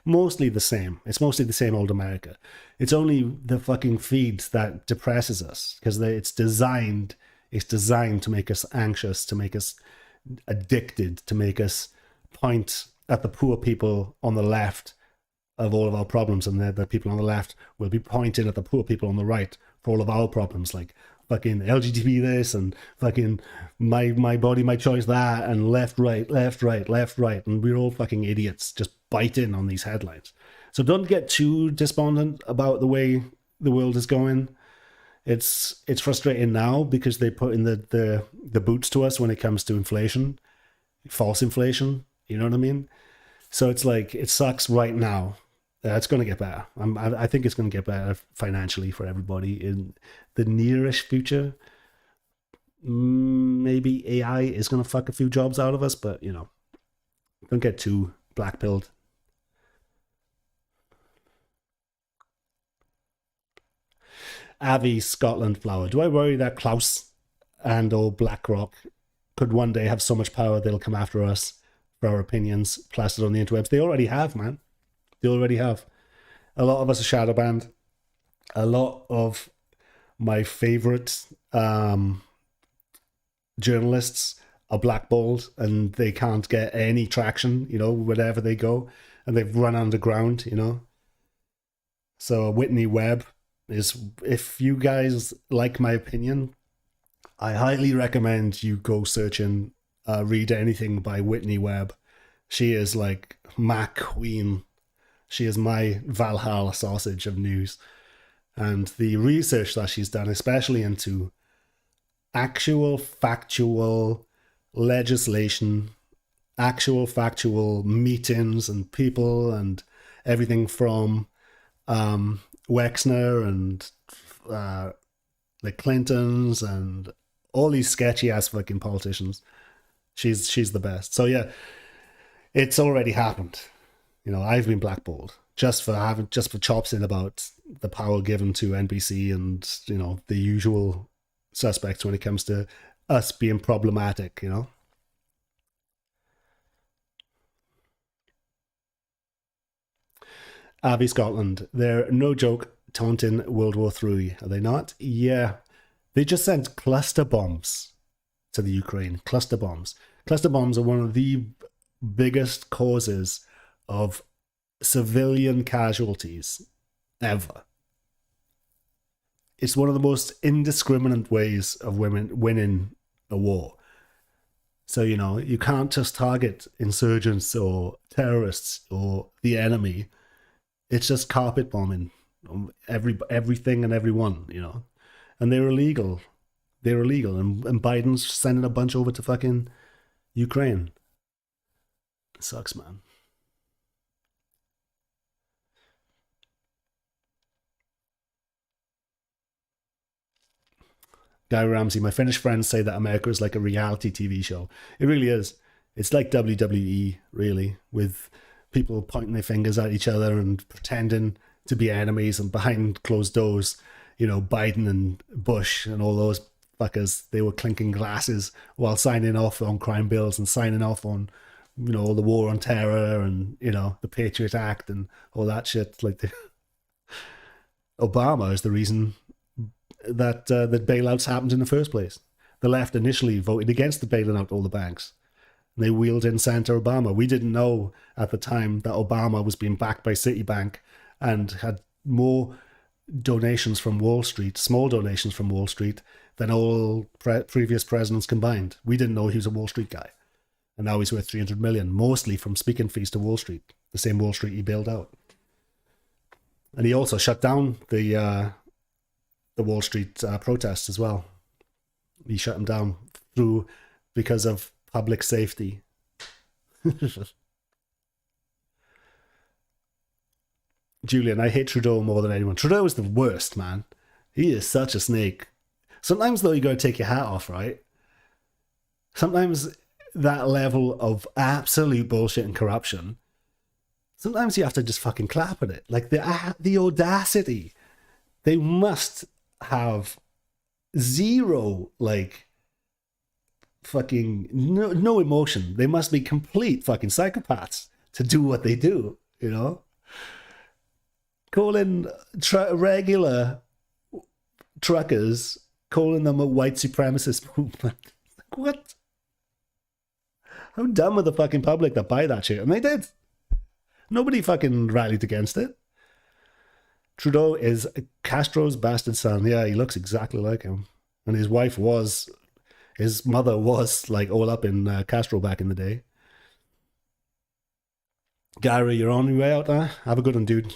S1: mostly the same. It's mostly the same old America. It's only the fucking feed that depresses us because it's designed to make us anxious, to make us addicted, to make us point at the poor people on the left of all of our problems, and the people on the left will be pointing at the poor people on the right for all of our problems, like fucking LGBT this and fucking my body, my choice that, and left, right, and we're all fucking idiots just biting on these headlines. So don't get too despondent about the way the world is going. It's frustrating now because they put in the boots to us when it comes to inflation, false inflation. You know what I mean? So it's like, it sucks right now. It's going to get better. I think it's going to get better financially for everybody in the nearish future. Maybe AI is going to fuck a few jobs out of us, but, you know, don't get too black-pilled. Avi Scotland Flower. Do I worry that Klaus and or BlackRock could one day have so much power they'll come after us for our opinions plastered on the interwebs? They already have, man. They already have. A lot of us are shadow banned. A lot of my favorite journalists are blackballed and they can't get any traction, you know, wherever they go, and they've run underground, you know. So Whitney Webb is, if you guys like my opinion, I highly recommend you go search and read anything by Whitney Webb. She is like my queen. She is my Valhalla sausage of news. And the research that she's done, especially into actual factual legislation, actual factual meetings and people, and everything from Wexner and the Clintons and all these sketchy ass fucking politicians. She's the best. So yeah, it's already happened. You know, I've been blackballed just for chopsing about the power given to NBC and, you know, the usual suspects when it comes to us being problematic, you know. Abbey Scotland, they're no joke taunting World War III, are they not? Yeah. They just sent cluster bombs to the Ukraine. Cluster bombs. Cluster bombs are one of the biggest causes of civilian casualties ever. It's one of the most indiscriminate ways of women winning a war. So, you know, you can't just target insurgents or terrorists or the enemy. It's just carpet bombing everything and everyone, you know. And they're illegal. They're illegal. And Biden's sending a bunch over to fucking Ukraine. It sucks, man. Guy Ramsey, my Finnish friends say that America is like a reality TV show. It really is. It's like WWE, really, with people pointing their fingers at each other and pretending to be enemies, and behind closed doors, you know, Biden and Bush and all those fuckers. They were clinking glasses while signing off on crime bills and signing off on, the war on terror and, the Patriot Act and all that shit. Like, Obama is the reason that that bailouts happened in the first place. The left initially voted against the bailing out all the banks. They wheeled in Senator Obama. We didn't know at the time that Obama was being backed by Citibank and had more donations from Wall Street, small donations from Wall Street, than all previous presidents combined. We didn't know he was a Wall Street guy. And now he's worth 300 million, mostly from speaking fees to Wall Street, the same Wall Street he bailed out. And he also shut down the Wall Street protests as well. He shut them down because of public safety. Julian, I hate Trudeau more than anyone. Trudeau is the worst, man. He is such a snake. Sometimes, though, you got to take your hat off, right? Sometimes that level of absolute bullshit and corruption, sometimes you have to just fucking clap at it. Like, the audacity. They must have zero, like, fucking no emotion. They must be complete fucking psychopaths to do what they do, calling regular truckers, calling them a white supremacist movement. What? How dumb are the fucking public that buy that shit? And they did. Nobody fucking rallied against it. Trudeau is Castro's bastard son. Yeah, he looks exactly like him. And his mother was like all up in Castro back in the day. Gary, you're on your way out there. Have a good one, dude.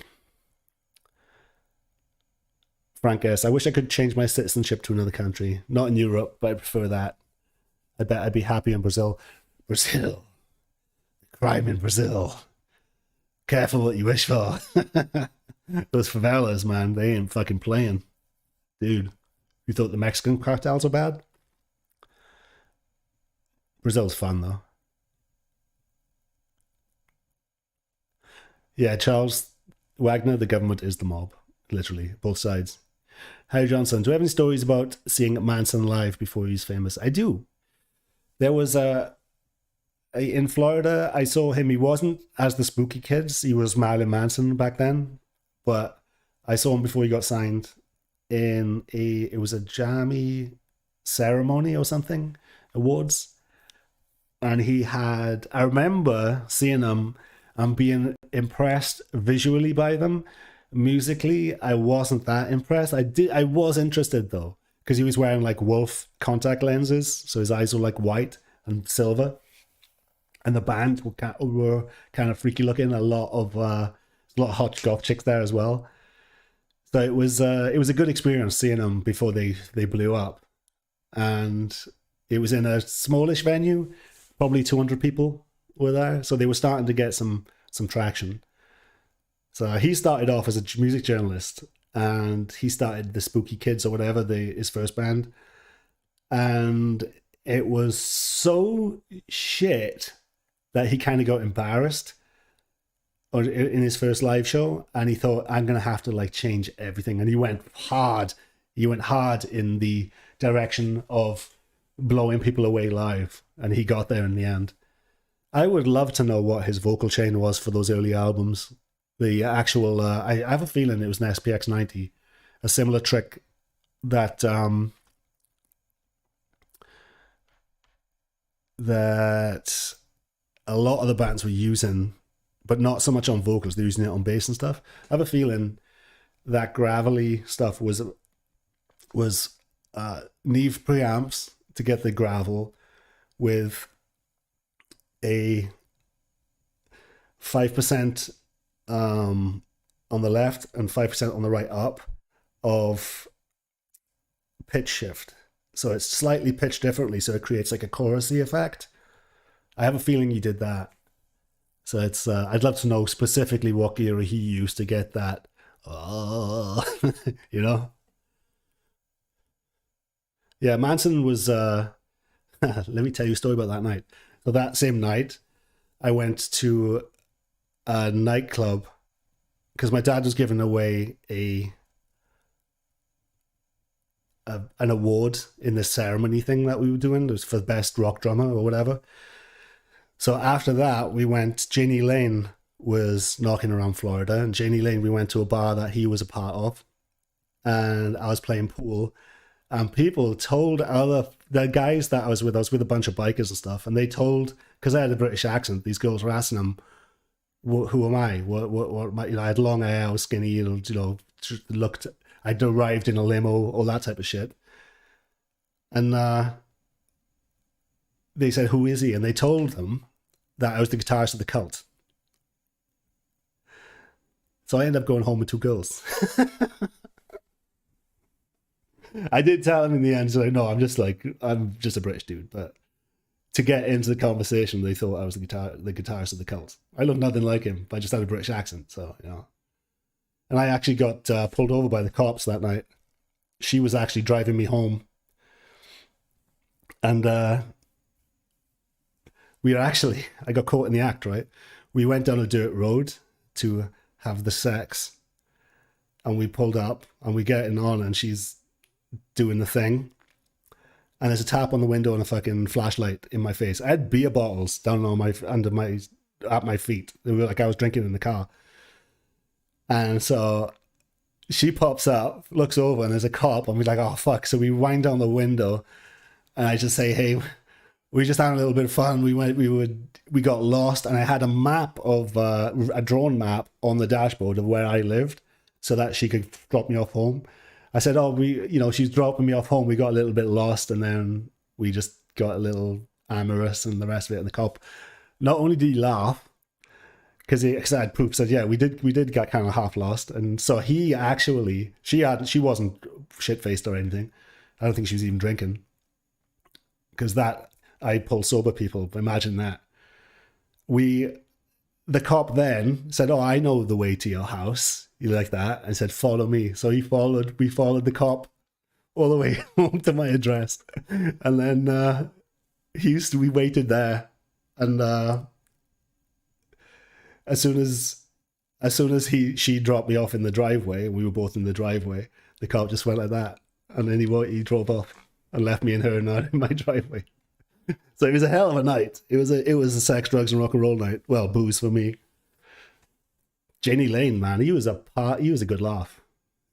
S1: Frank S. I wish I could change my citizenship to another country. Not in Europe, but I prefer that. I bet I'd be happy in Brazil. Brazil. Crime in Brazil. Careful what you wish for. Those favelas, man, they ain't fucking playing. Dude, you thought the Mexican cartels are bad? Brazil's fun, though. Yeah, Charles Wagner, the government is the mob. Literally, both sides. Harry Johnson, do you have any stories about seeing Manson live before he's famous? I do. There was in Florida, I saw him. He wasn't as the Spooky Kids. He was Marilyn Manson back then. But I saw him before he got signed it was a Jammy ceremony or something, awards. And I remember seeing him and being impressed visually by them. Musically, I wasn't that impressed. I was interested though, because he was wearing like wolf contact lenses, so his eyes were like white and silver. And the band were kind of freaky looking. A lot of hot goth chicks there as well. So it was a good experience seeing them before they blew up. And it was in a smallish venue, probably 200 people were there. So they were starting to get some traction. So he started off as a music journalist, and he started the Spooky Kids or whatever, his first band. And it was so shit that he kind of got embarrassed in his first live show, and he thought, I'm going to have to like change everything. And he went hard. He went hard in the direction of blowing people away live, and he got there in the end. I would love to know what his vocal chain was for those early albums. The actual, I have a feeling it was an SPX 90, a similar trick that that a lot of the bands were using, but not so much on vocals. They're using it on bass and stuff. I have a feeling that gravelly stuff was Neve preamps to get the gravel with a 5% on the left and 5% on the right up of pitch shift. So it's slightly pitched differently, so it creates like a chorusy effect. I have a feeling he did that. So it's I'd love to know specifically what gear he used to get that. You know? Yeah, Manson was let me tell you a story about that night. So that same night, I went to a nightclub because my dad was giving away a an award in this ceremony thing that we were doing. It was for the best rock drummer or whatever. So after that, we went. Janie Lane was knocking around Florida, and Janie Lane, we went to a bar that he was a part of, and I was playing pool, and people told the guys that I was with a bunch of bikers and stuff, and they told, because I had a British accent, these girls were asking them, who am I? What I had long hair, I was skinny, looked, I'd arrived in a limo, all that type of shit. And they said, who is he? And they told them that I was the guitarist of the Cult. So I ended up going home with two girls. I did tell him in the end, so no, I'm just a British dude. But to get into the conversation, they thought I was the guitarist of the Cult. I look nothing like him, but I just had a British accent, so And I actually got pulled over by the cops that night. She was actually driving me home, and I got caught in the act. Right, we went down a dirt road to have the sex, and we pulled up, and we getting on, and she's doing the thing, and there's a tap on the window and a fucking flashlight in my face. I had beer bottles down on at my feet. They were like I was drinking in the car. And so she pops up, looks over, and there's a cop, and we're like, oh fuck. So we wind down the window, and I just say, hey, we just had a little bit of fun. We got lost, and I had a map of a drawn map on the dashboard of where I lived, so that she could drop me off home. I said, oh, she's dropping me off home. We got a little bit lost, and then we just got a little amorous, and the rest of it. And the cop, not only did he laugh, because I had proof, said, yeah, we did get kind of half lost. And so she wasn't shit-faced or anything. I don't think she was even drinking. Because I pull sober people, imagine that. The cop then said, oh, I know the way to your house. You like that? And said, follow me. So we followed the cop all the way home to my address. And then we waited there. And as soon as she dropped me off in the driveway, we were both in the driveway, the cop just went like that. And then he drove off and left me and her in my driveway. So it was a hell of a night. It was a sex, drugs, and rock and roll night. Well, booze for me. Janie Lane, man, he was a good laugh.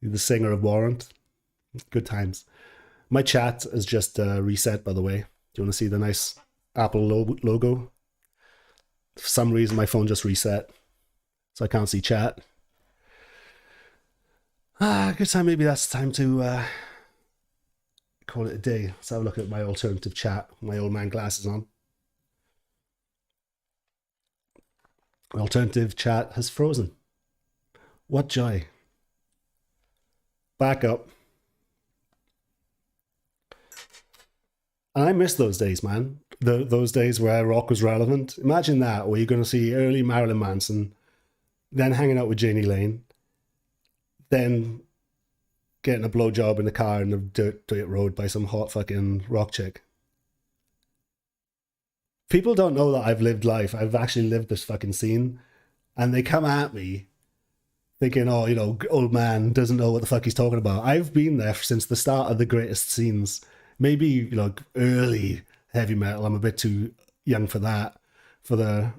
S1: He was the singer of Warrant. Good times. My chat is just reset, by the way. Do you want to see the nice Apple logo? For some reason, my phone just reset, so I can't see chat. Good time. Maybe that's time to call it a day. Let's have a look at my alternative chat. My old man glasses on. My alternative chat has frozen. What joy. Back up. And I miss those days, man. Those days where rock was relevant. Imagine that, where you're going to see early Marilyn Manson, then hanging out with Janie Lane, then getting a blowjob in the car in the dirt road by some hot fucking rock chick. People don't know that I've lived life. I've actually lived this fucking scene. And they come at me thinking, oh, old man doesn't know what the fuck he's talking about. I've been there since the start of the greatest scenes. Maybe, early heavy metal. I'm a bit too young for that. But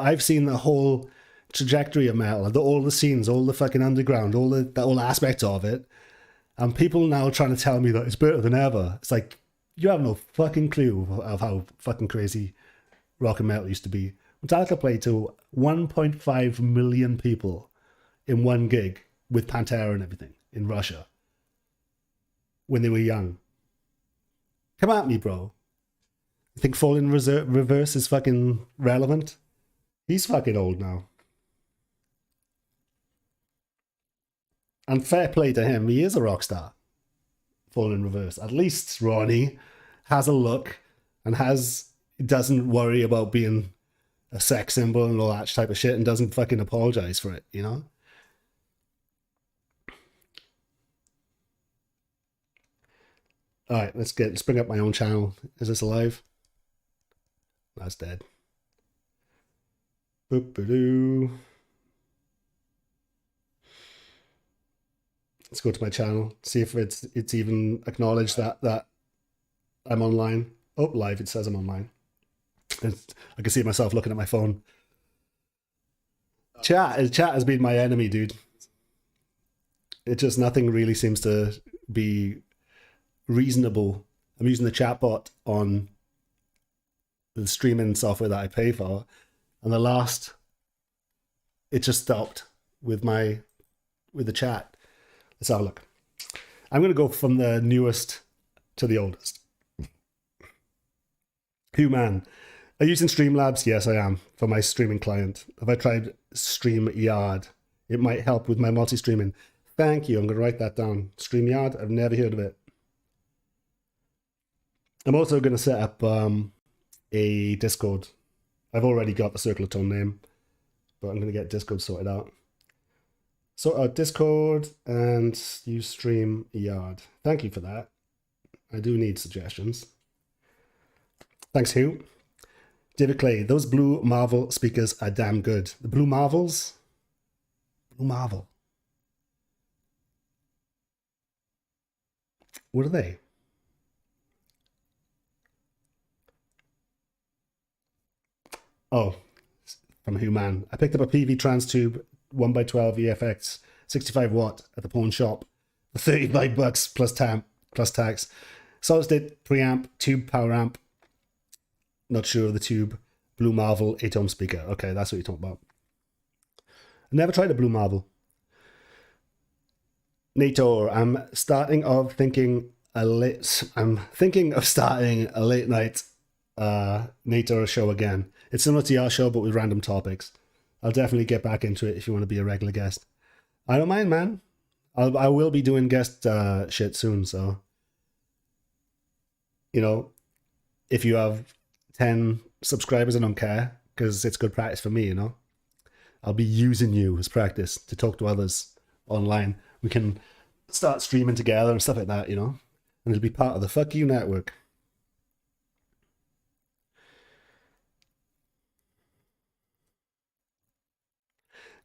S1: I've seen the whole trajectory of metal, all the scenes, all the fucking underground, all aspects of it. And people now trying to tell me that it's better than ever. It's like, you have no fucking clue of how fucking crazy rock and metal used to be. Metallica played to 1.5 million people in one gig with Pantera and everything in Russia when they were young. Come at me, bro. You think Fall in Reverse is fucking relevant? He's fucking old now. And fair play to him, he is a rock star. Fall in Reverse. At least Ronnie has a look and doesn't worry about being a sex symbol and all that type of shit and doesn't fucking apologize for it, Alright, let's bring up my own channel. Is this alive? That's dead. Boop-a-doo. Let's go to my channel, see if it's even acknowledged that I'm online. Oh, live, it says I'm online. I can see myself looking at my phone. Chat has been my enemy, dude. It just, nothing really seems to be reasonable. I'm using the chatbot on the streaming software that I pay for, and it just stopped with the chat. Let's have a look. I'm going to go from the newest to the oldest. Human. Are you using Streamlabs? Yes, I am, for my streaming client. Have I tried StreamYard? It might help with my multi-streaming. Thank you. I'm going to write that down. StreamYard, I've never heard of it. I'm also going to set up a Discord. I've already got the Circle of Tone name, but I'm going to get Discord sorted out. Sort out Discord and use StreamYard. Thank you for that. I do need suggestions. Thanks, Hugh. David Clay, those Blue Marvel speakers are damn good. The Blue Marvels? Blue Marvel. What are they? Oh, from Human. I picked up a PV trans tube 1x12 EFX 65 watt at the pawn shop for 35 bucks plus tax. Solid state preamp, tube power amp. Not sure of the tube. Blue Marvel 8-ohm speaker. Okay, that's what you're talking about. I never tried a Blue Marvel. Nator, I'm thinking of starting a late night Nator show again. It's similar to your show, but with random topics. I'll definitely get back into it if you want to be a regular guest. I don't mind, man. I will be doing guest shit soon, so if you have 10 subscribers, I don't care, because it's good practice for me, I'll be using you as practice to talk to others online. We can start streaming together and stuff like that, and it'll be part of the Fuck You network.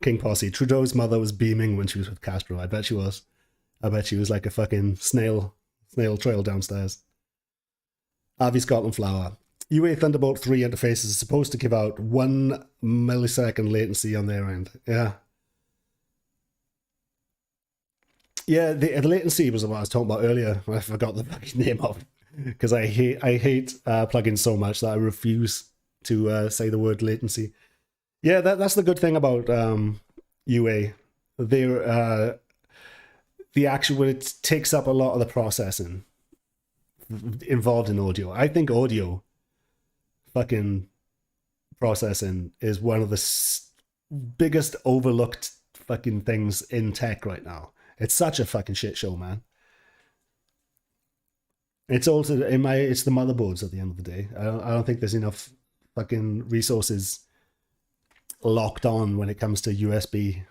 S1: King Posse, Trudeau's mother was beaming when she was with Castro. I bet she was. I bet she was like a fucking snail trail downstairs. Avi Scotland Flower. UA Thunderbolt 3 interfaces is supposed to give out 1 millisecond latency on their end. Yeah. Yeah, the latency was what I was talking about earlier. I forgot the fucking name of it. Because I hate plugins so much that I refuse to say the word latency. Yeah, that's the good thing about UA. It takes up a lot of the processing involved in audio. I think audio fucking processing is one of the biggest overlooked fucking things in tech right now. It's such a fucking shit show, man. It's also it's the motherboards at the end of the day. I don't think there's enough fucking resources locked on when it comes to USB.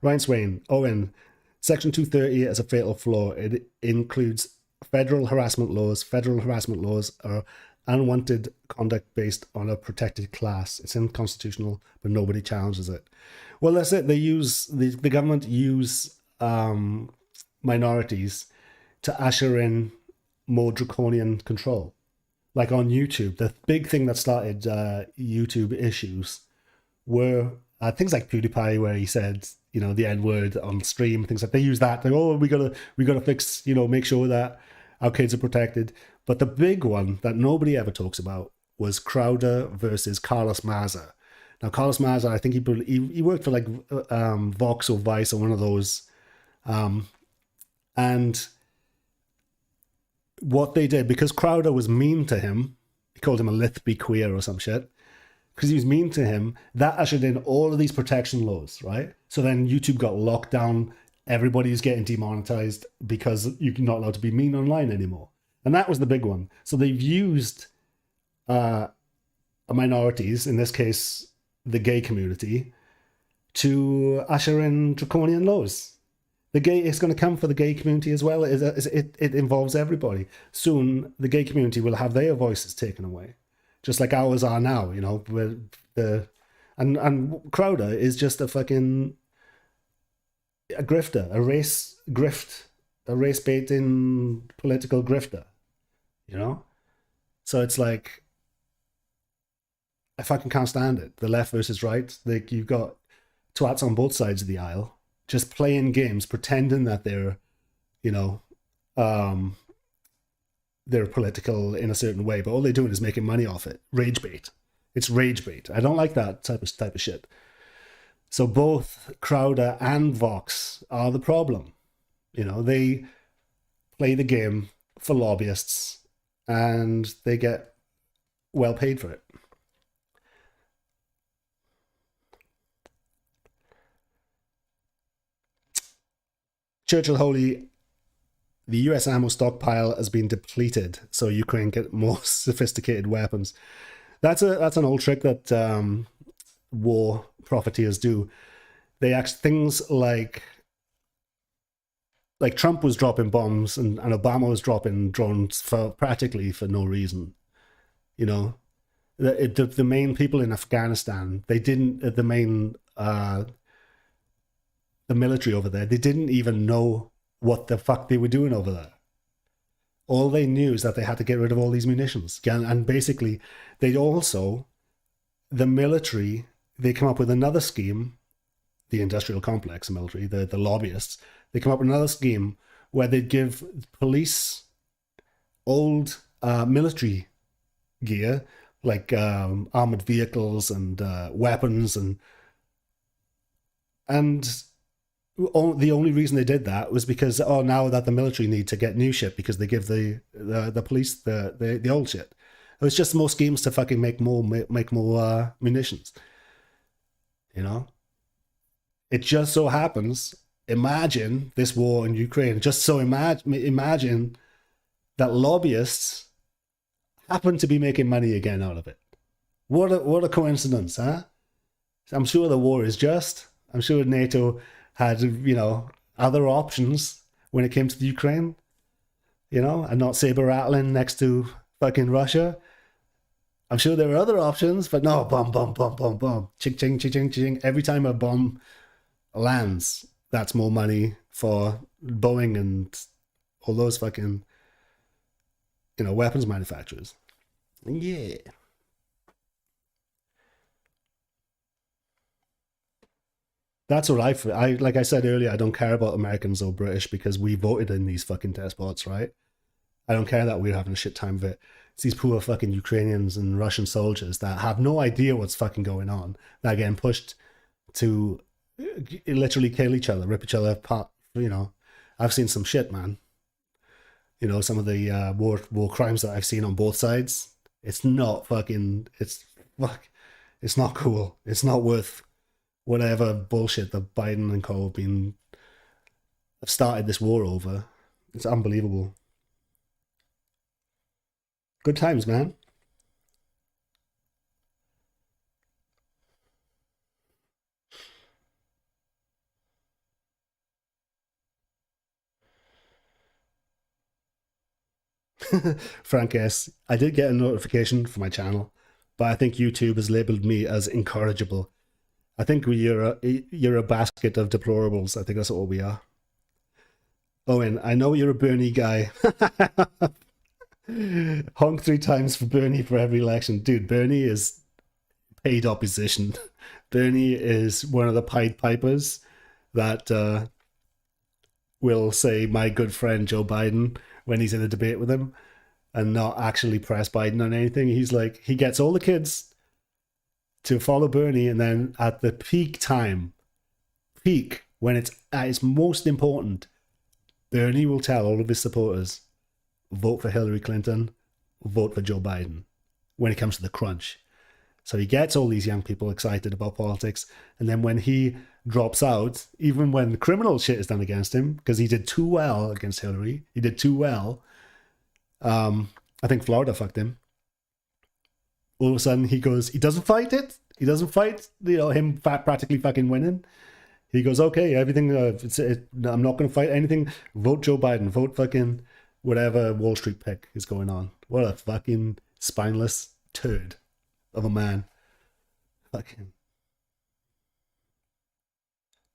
S1: Ryan Swain, Owen, Section 230 has a fatal flaw. It includes federal harassment laws. Federal harassment laws are unwanted conduct based on a protected class. It's unconstitutional, but nobody challenges it. Well, that's it. The government use minorities to usher in more draconian control. Like on YouTube, the big thing that started YouTube issues were things like PewDiePie, where he said, the N-word on stream, things like they use that. Like, oh, we gotta fix, make sure that our kids are protected. But the big one that nobody ever talks about was Crowder versus Carlos Maza. Now, Carlos Maza, I think he worked for like Vox or Vice or one of those, and what they did, because Crowder was mean to him, he called him a Lithby queer or some shit, because he was mean to him, that ushered in all of these protection laws, right? So then YouTube got locked down, everybody's getting demonetized because you're not allowed to be mean online anymore. And that was the big one. So they've used minorities, in this case, the gay community, to usher in draconian laws. It's going to come for the gay community as well. It involves everybody. Soon, the gay community will have their voices taken away, just like ours are now. Where And Crowder is just a fucking a grifter, a race baiting political grifter, you know? So it's like, I fucking can't stand it. The left versus right. Like, you've got twats on both sides of the aisle just playing games, pretending that they're, you know, they're political in a certain way, but all they're doing is making money off it. Rage bait. It's rage bait. I don't like that type of shit. So both Crowder and Vox are the problem. You know, they play the game for lobbyists and they get well paid for it. Churchill Holy, the US ammo stockpile has been depleted, so Ukraine get more sophisticated weapons. That's an old trick that war profiteers do. They act things like Trump was dropping bombs and Obama was dropping drones for practically for no reason. You know, the main people in Afghanistan, they didn't, the main, the military over there, they didn't even know what the fuck they were doing over there. All they knew is that they had to get rid of all these munitions. And basically, they'd also, the military, they come up with another scheme, the industrial complex military, the lobbyists, they come up with another scheme where they'd give police old military gear, like armored vehicles and weapons, and the only reason they did that was because, now that the military need to get new shit because they give the police the old shit. It was just more schemes to fucking make more munitions. You know, it just so happens. Imagine this war in Ukraine. Just so imagine that lobbyists happen to be making money again out of it. What a coincidence, huh? I'm sure the war is just. I'm sure NATO had, you know, other options when it came to the Ukraine, you know, and not saber rattling next to fucking Russia. I'm sure there were other options, but no, bomb, bomb, bomb, bomb, bomb, ching, ching, ching, ching, ching. Every time a bomb lands, that's more money for Boeing and all those fucking, you know, weapons manufacturers. Yeah. That's what I like I said earlier, I don't care about Americans or British because we voted in these fucking test bots, right? I don't care that we're having a shit time of it. It's these poor fucking Ukrainians and Russian soldiers that have no idea what's fucking going on. That are getting pushed to literally kill each other, rip each other apart. You know, I've seen some shit, man. You know, some of the war crimes that I've seen on both sides. It's not fucking. It's not cool. It's not worth whatever bullshit that Biden and co have started this war over. It's unbelievable. Good times, man. Frank S. I did get a notification for my channel, but I think YouTube has labeled me as incorrigible. I think you're a basket of deplorables. I think that's what we are. Owen, I know you're a Bernie guy. Honk 3 times for Bernie for every election. Dude, Bernie is paid opposition. Bernie is one of the Pied Pipers that will say my good friend Joe Biden when he's in a debate with him and not actually press Biden on anything. He's like, he gets all the kids to follow Bernie, and then at the peak when it's at its most important, Bernie will tell all of his supporters, vote for Hillary Clinton, vote for Joe Biden when it comes to the crunch. So he gets all these young people excited about politics, and then when he drops out, even when criminal shit is done against him, because he did too well against Hillary, he did too well. I think Florida fucked him. All of a sudden he goes, he doesn't fight it. He doesn't fight, you know, him practically fucking winning. He goes, okay, everything, I'm not going to fight anything. Vote Joe Biden, vote fucking whatever Wall Street pick is going on. What a fucking spineless turd of a man. Fucking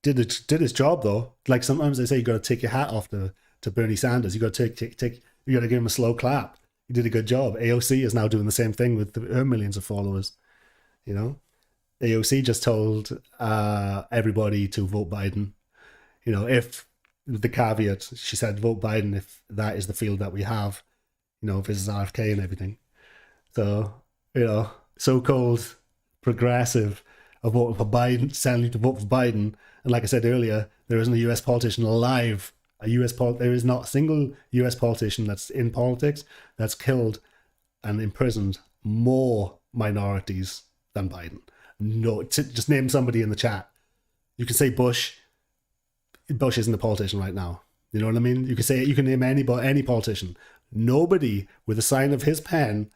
S1: did his job though. Like sometimes they say you got to take your hat off to Bernie Sanders. You got to take you got to give him a slow clap. He did a good job. AOC is now doing the same thing with her millions of followers. You know, AOC just told everybody to vote Biden. You know, if the caveat, she said, vote Biden if that is the field that we have. You know, if this is RFK and everything. So, you know, so-called progressive are voting for Biden, telling you to vote for Biden. And like I said earlier, there isn't a US politician alive. There is not a single US politician that's in politics that's killed and imprisoned more minorities than Biden. No, just name somebody in the chat. You can say Bush. Bush isn't a politician right now. You know what I mean? You can name any politician. Nobody with a sign of his pen,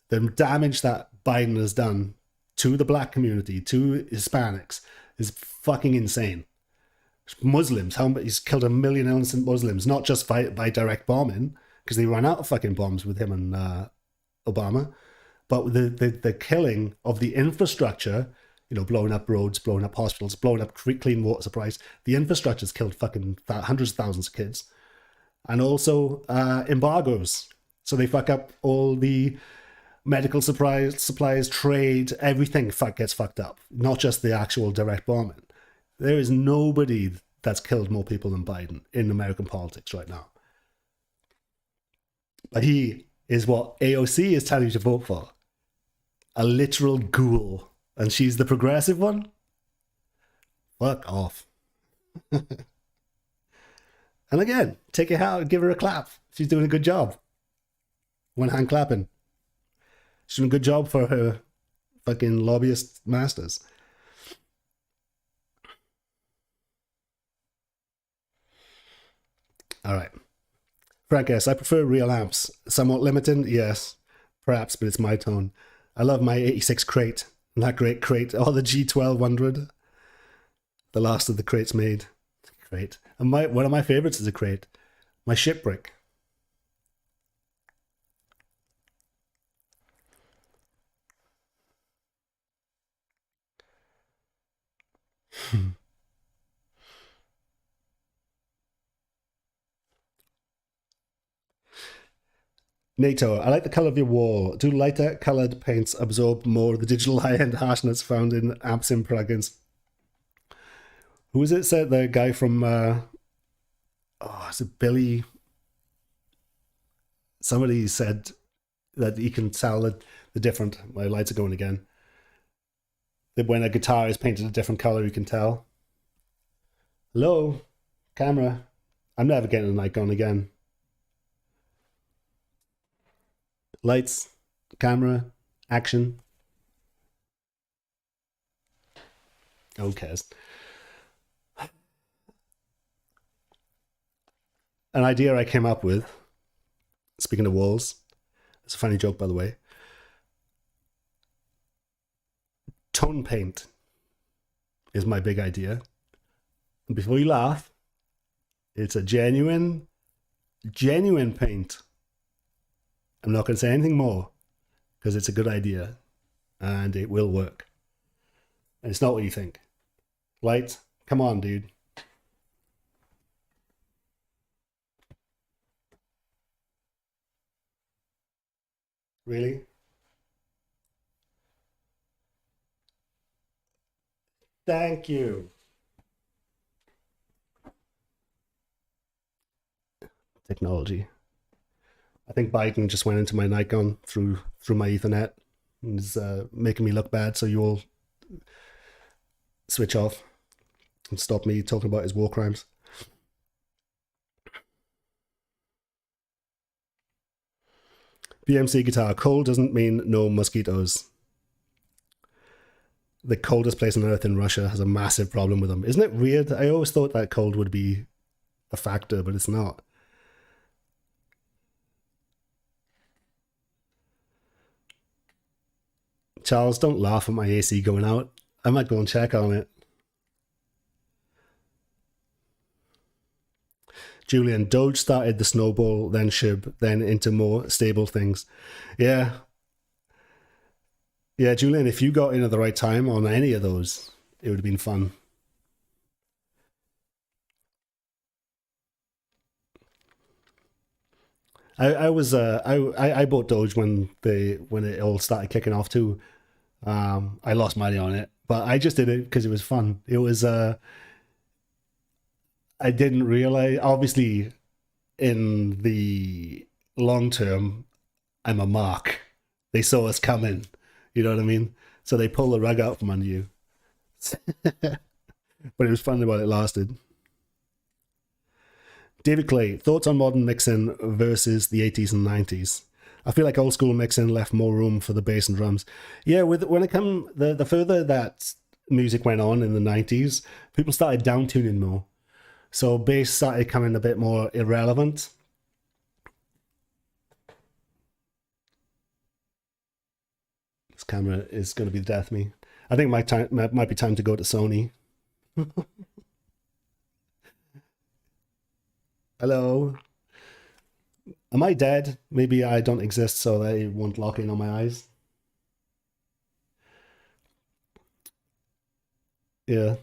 S1: the damage that Biden has done to the black community, to Hispanics, is fucking insane. Muslims, he's killed 1 million innocent Muslims, not just by direct bombing, because they ran out of fucking bombs with him and Obama, but the killing of the infrastructure, you know, blowing up roads, blowing up hospitals, blowing up clean water supplies. The infrastructure's killed fucking hundreds of thousands of kids. And also embargoes. So they fuck up all the medical supplies, trade, everything gets fucked up. Not just the actual direct bombing. There is nobody that's killed more people than Biden in American politics right now. But he is what AOC is telling you to vote for. A literal ghoul. And she's the progressive one? Fuck off. And again, take your hat and give her a clap. She's doing a good job. One hand clapping. She's doing a good job for her fucking lobbyist masters. All right. Frank S. I prefer real amps. Somewhat limited, yes. Perhaps, but it's my tone. I love my 86 crate. That great crate. Oh, the G1200. The last of the crates made. Crate. And one of my favorites is a crate. My shipwreck. NATO, I like the color of your wall. Do lighter colored paints absorb more of the digital high-end harshness found in amp sim plugins? Who is it? Said the guy from is it Billy? Somebody said that you can tell the different. My lights are going again. That when a guitar is painted a different color, you can tell. Hello, camera. I'm never getting a Nikon again. Lights, camera, action. Okay. An idea I came up with, speaking of walls, it's a funny joke, by the way. Tone paint is my big idea. And before you laugh, it's a genuine paint. I'm not going to say anything more because it's a good idea and it will work. And it's not what you think. Light, come on, dude. Really? Thank you. Technology. I think Biden just went into my Nikon through my Ethernet and is making me look bad, so you all switch off and stop me talking about his war crimes. BMC guitar. Cold doesn't mean no mosquitoes. The coldest place on earth in Russia has a massive problem with them. Isn't it weird? I always thought that cold would be a factor, but it's not. Charles, don't laugh at my AC going out. I might go and check on it. Julian, Doge started the snowball, then Shib, then into more stable things. Yeah. Yeah, Julian, if you got in at the right time on any of those, it would have been fun. I was I bought Doge when it all started kicking off too. I lost money on it, but I just did it because it was fun. It was I didn't realize, obviously, in the long term, I'm a mark. They saw us coming. You know what I mean? So they pull the rug out from under you. But it was fun while it lasted. David Clay, thoughts on modern mixing versus the 80s and 90s? I feel like old school mixing left more room for the bass and drums. Yeah, when it come the further that music went on in the 90s, people started downtuning more. So bass started coming a bit more irrelevant. This camera is going to be the death of me. I think might be time to go to Sony. Hello. Am I dead? Maybe I don't exist, so they won't lock in on my eyes. Yeah.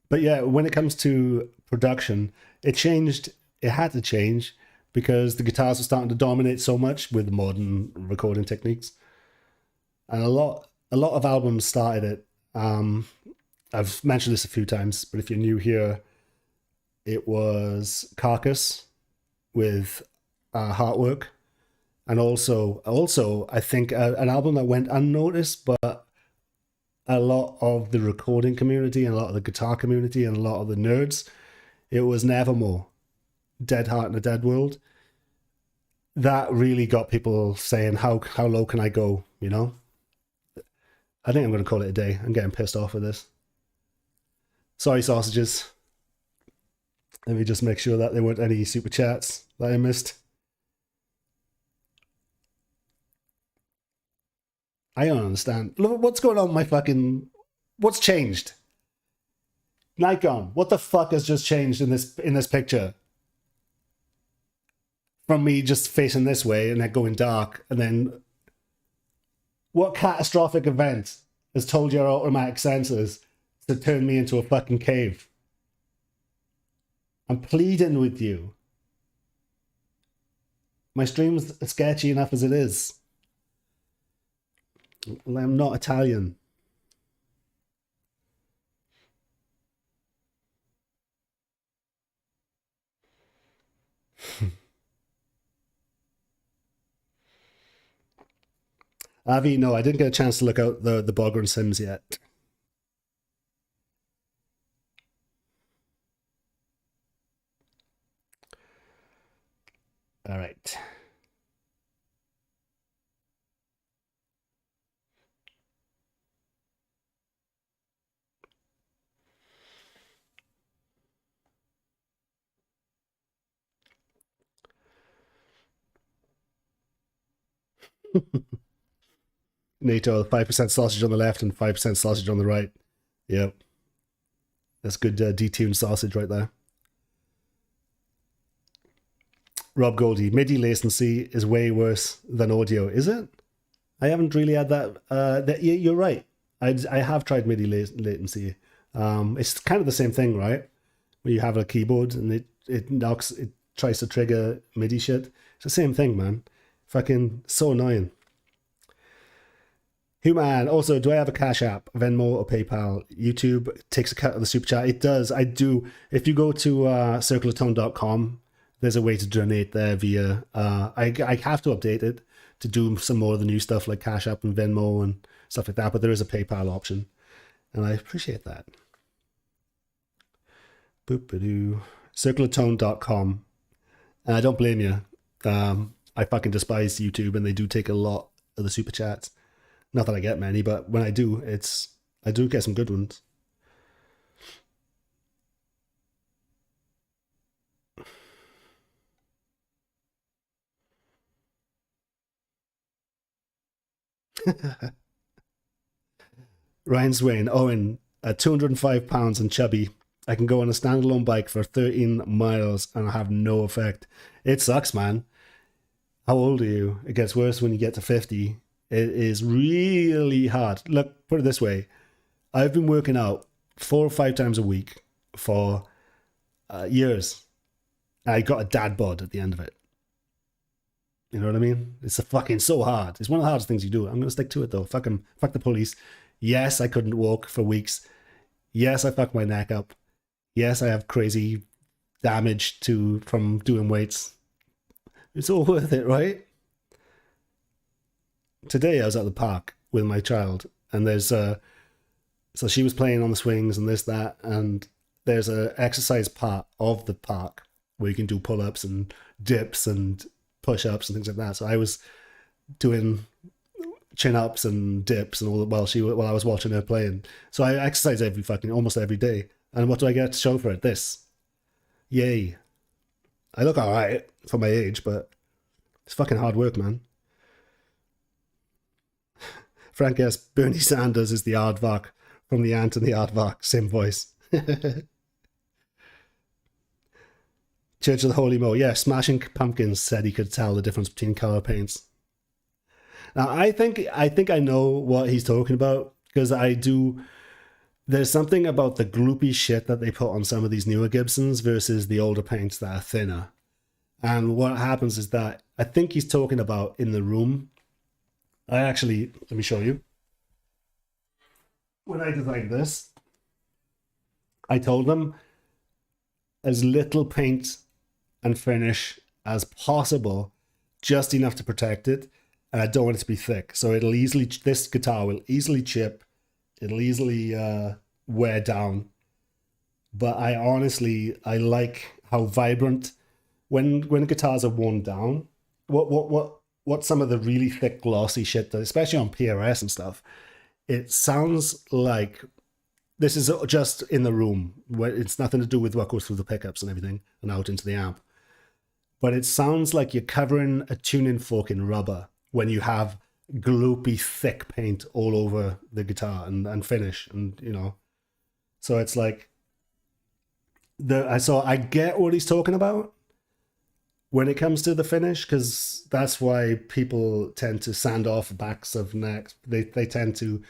S1: But yeah, when it comes to production, it changed. It had to change because the guitars were starting to dominate so much with modern recording techniques, and a lot of albums started it. I've mentioned this a few times, but if you're new here, it was Carcass with Heartwork, and also I think an album that went unnoticed, but a lot of the recording community and a lot of the guitar community and a lot of the nerds, it was Nevermore, Dead Heart in a Dead World. That really got people saying, how low can I go? You know, I think I'm going to call it a day. I'm getting pissed off with this. Sorry, sausages. Let me just make sure that there weren't any super chats that I missed. I don't understand. Look, what's going on with my fucking... What's changed? Nikon, what the fuck has just changed in this picture? From me just facing this way and then going dark, and then... What catastrophic event has told your automatic sensors to turn me into a fucking cave? I'm pleading with you. My stream's sketchy enough as it is. I'm not Italian. Avi, no, I didn't get a chance to look out the Bogren Sims yet. All right. NATO, 5% sausage on the left and 5% sausage on the right. Yep. That's good detuned sausage right there. Rob Goldie, MIDI latency is way worse than audio, is it? I haven't really had that. You're right. I have tried MIDI latency. It's kind of the same thing, right? Where you have a keyboard and it tries to trigger MIDI shit. It's the same thing, man. Fucking so annoying. Human, also, do I have a Cash App, Venmo, or PayPal? YouTube takes a cut of the super chat. It does. I do. If you go to circleoftone.com, there's a way to donate there via. I have to update it to do some more of the new stuff like Cash App and Venmo and stuff like that, but there is a PayPal option, and I appreciate that. Boop-a-doo. Circleoftone.com. And I don't blame you. I fucking despise YouTube, and they do take a lot of the super chats. Not that I get many, but when I do, I do get some good ones. Ryan Swain, Owen, at 205 pounds and chubby, I can go on a standalone bike for 13 miles and I have no effect. It sucks, man. How old are you? It gets worse when you get to 50. It is really hard. Look, put it this way. I've been working out 4 or 5 times a week for years. I got a dad bod at the end of it. You know what I mean? It's a fucking so hard. It's one of the hardest things you do. I'm gonna stick to it though. Fuck 'em. Fuck the police. Yes, I couldn't walk for weeks. Yes, I fucked my neck up. Yes, I have crazy damage from doing weights. It's all worth it, right? Today I was at the park with my child, and so she was playing on the swings and this, that, and there's a exercise part of the park where you can do pull-ups and dips and push-ups and things like that. So I was doing chin-ups and dips and all while I was watching her playing. So I exercise almost every day. And what do I get to show for it? This. Yay. I look all right for my age, but it's fucking hard work, man. Frank S. Bernie Sanders is the aardvark from the Ant and the Aardvark. Same voice. Church of the Holy Mo. Yeah, Smashing Pumpkins said he could tell the difference between color paints. Now, I think I know what he's talking about, because I do. There's something about the gloopy shit that they put on some of these newer Gibsons versus the older paints that are thinner. And what happens is that I think he's talking about in the room. Let me show you. When I designed this, I told them as little paint and finish as possible, just enough to protect it. And I don't want it to be thick. So this guitar will easily chip. It'll easily wear down. But I like how vibrant, when guitars are worn down, what some of the really thick glossy shit does, especially on PRS and stuff, it sounds like, this is just in the room, where it's nothing to do with what goes through the pickups and everything and out into the amp. But it sounds like you're covering a tuning fork in rubber when you have gloopy thick paint all over the guitar and finish, and so it's like I get what he's talking about when it comes to the finish, because that's why people tend to sand off backs of necks. They tend to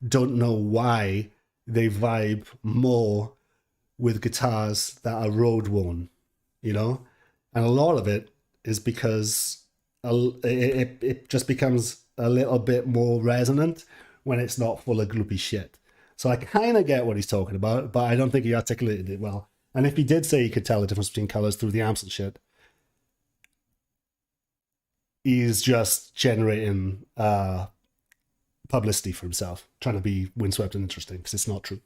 S1: don't know why they vibe more with guitars that are road worn, and a lot of it is because it just becomes a little bit more resonant when it's not full of gloopy shit. So I kind of get what he's talking about, but I don't think he articulated it well. And if he did say he could tell the difference between colors through the amps and shit, he's just generating publicity for himself, trying to be windswept and interesting, because it's not true.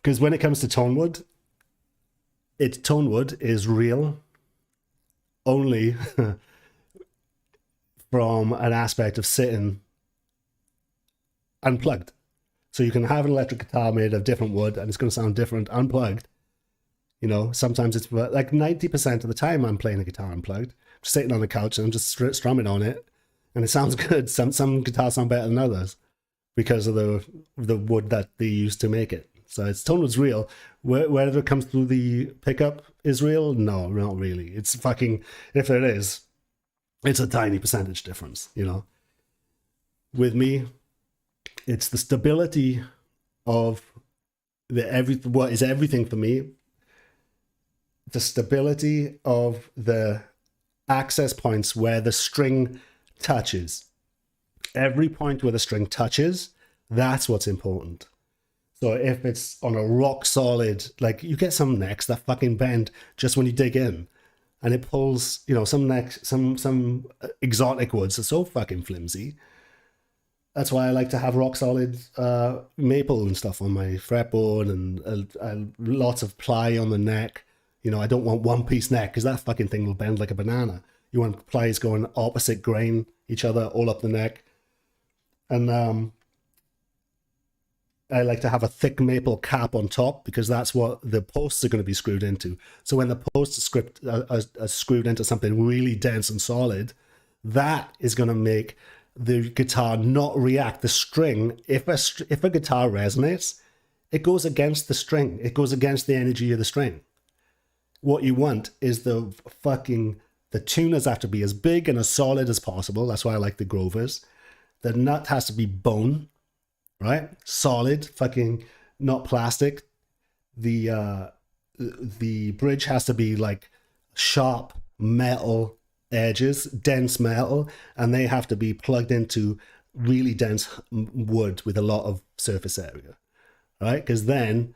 S1: Because when it comes to Tonewood, Tonewood is real only from an aspect of sitting unplugged. So you can have an electric guitar made of different wood and it's going to sound different unplugged. Sometimes it's like 90% of the time I'm playing a guitar unplugged, just sitting on the couch and I'm just strumming on it, and it sounds good. Some guitars sound better than others because of the wood that they use to make it. So Tonewood's real. Whether it comes through the pickup is real? No, not really. It's fucking, if it is, it's a tiny percentage difference, With me, it's the stability of what is everything for me. The stability of the access points where the string touches. Every point where the string touches, that's what's important. So if it's on a rock solid, like you get some necks that fucking bend just when you dig in, and it pulls, some necks, some exotic woods are so fucking flimsy. That's why I like to have rock solid maple and stuff on my fretboard, and lots of ply on the neck. I don't want one piece neck, because that fucking thing will bend like a banana. You want plies going opposite grain each other all up the neck. And I like to have a thick maple cap on top, because that's what the posts are going to be screwed into. So when the posts are screwed into something really dense and solid, that is going to make the guitar not react. The string, if a guitar resonates, it goes against the string. It goes against the energy of the string. What you want is the tuners have to be as big and as solid as possible. That's why I like the Grovers. The nut has to be bone, right? Solid, fucking not plastic. The bridge has to be like sharp metal edges, dense metal, and they have to be plugged into really dense wood with a lot of surface area, right? Because then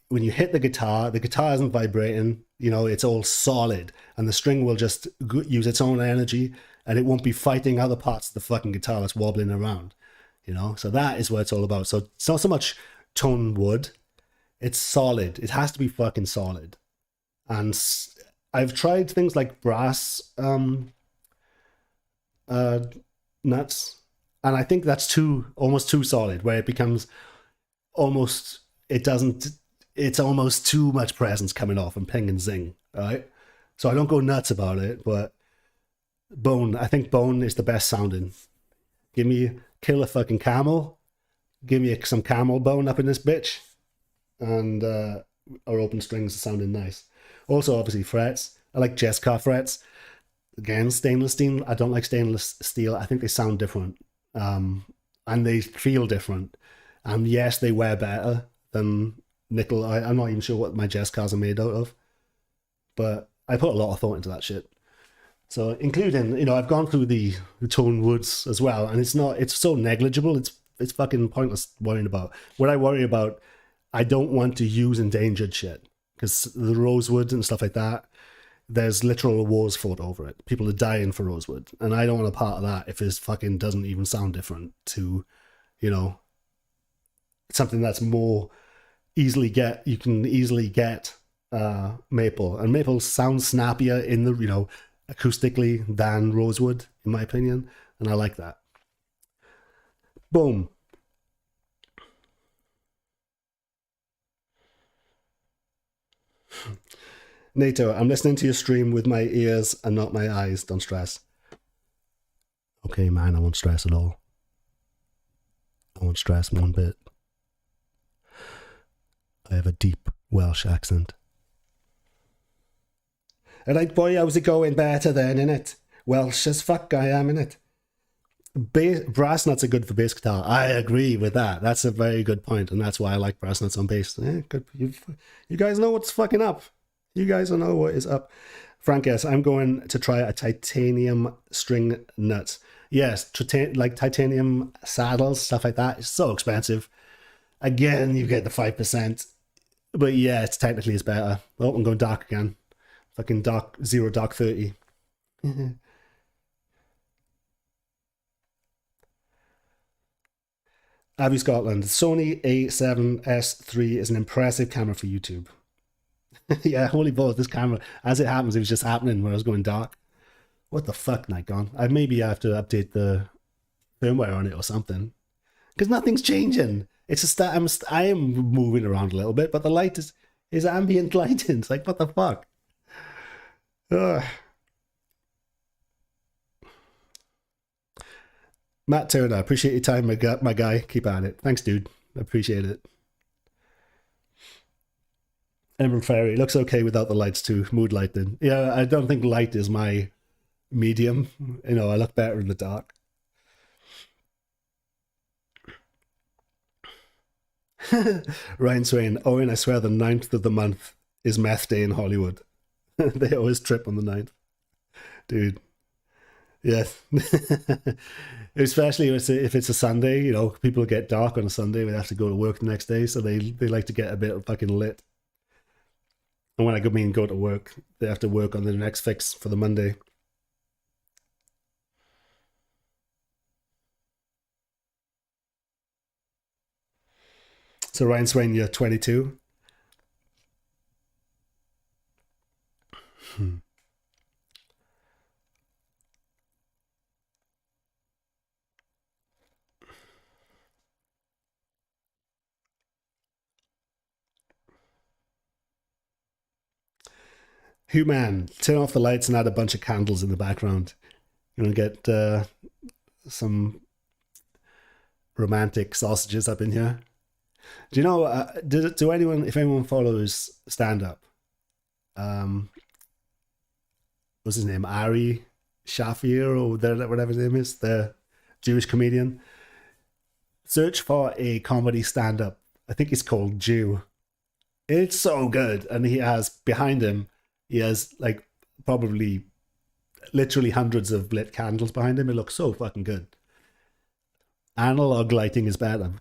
S1: when you hit the guitar isn't vibrating, you know, it's all solid, and the string will just use its own energy, and it won't be fighting other parts of the fucking guitar that's wobbling around, you know? So that is what it's all about. So it's not so much tone wood, it's solid. It has to be fucking solid. And I've tried things like brass nuts, and I think that's almost too solid, where it becomes almost, it's almost too much presence coming off and ping and zing, right? So I don't go nuts about it, but I think bone is the best sounding. Kill a fucking camel, give me some camel bone up in this bitch, and our open strings are sounding nice. Also, obviously, frets. I like Jessica frets. Again, stainless steel. I don't like stainless steel. I think they sound different, and they feel different. And yes, they wear better than nickel. I'm not even sure what my Jessicas are made out of, but I put a lot of thought into that shit. So, including, you know, I've gone through the tone woods as well, and it's so negligible. It's fucking pointless worrying about. What I worry about, I don't want to use endangered shit, because the rosewood and stuff like that, there's literal wars fought over it. People are dying for rosewood, and I don't want a part of that if it fucking doesn't even sound different to, you know, something that's more you can easily get maple, and maple sounds snappier in the, you know, acoustically than rosewood, in my opinion, and I like that. Boom. NATO, I'm listening to your stream with my ears and not my eyes. Don't stress. Okay, man, I won't stress at all. I won't stress one bit. I have a deep Welsh accent. Alright, boy, how's it going? Better then, innit? Welsh as fuck I am, innit? Brass nuts are good for bass guitar. I agree with that. That's a very good point, and that's why I like brass nuts on bass. Good. You guys know what's fucking up. You guys don't know what is up. Frank, yes, I'm going to try a titanium string nut. Yes, like titanium saddles, stuff like that. It's so expensive. Again, you get the 5%. But yeah, it's better. Oh, I'm going dark again. Fucking dark, zero dark 30. Abbey Scotland. Sony A7S III is an impressive camera for YouTube. Yeah, holy balls, this camera, as it happens, it was just happening when I was going dark. What the fuck, Nikon? Maybe I have to update the firmware on it or something, because nothing's changing. It's just that I am moving around a little bit, but the light is ambient lighting. It's like, what the fuck? Ugh. Matt Turner, appreciate your time, my guy. Keep at it. Thanks, dude. Appreciate it. Emerald Fairy looks okay without the lights too. Mood lighting. Yeah, I don't think light is my medium. You know, I look better in the dark. Ryan Swain, Owen, I swear the 9th of the month is meth day in Hollywood. They always trip on the 9th. Dude. Yes. Especially if it's a Sunday, you know, people get dark on a Sunday. They have to go to work the next day, so they like to get a bit of fucking lit. And when I mean go to work, they have to work on the next fix for the Monday. So Ryan Swain, you're 22. Human, turn off the lights and add a bunch of candles in the background. You're gonna get some romantic sausages up in here. Do you know? If anyone follows stand up, what's his name? Ari Shafir or whatever his name is, the Jewish comedian. Search for a comedy stand up. I think it's called Jew. It's so good, and he has behind him He has like probably literally hundreds of lit candles behind him. It looks so fucking good. Analog lighting is better.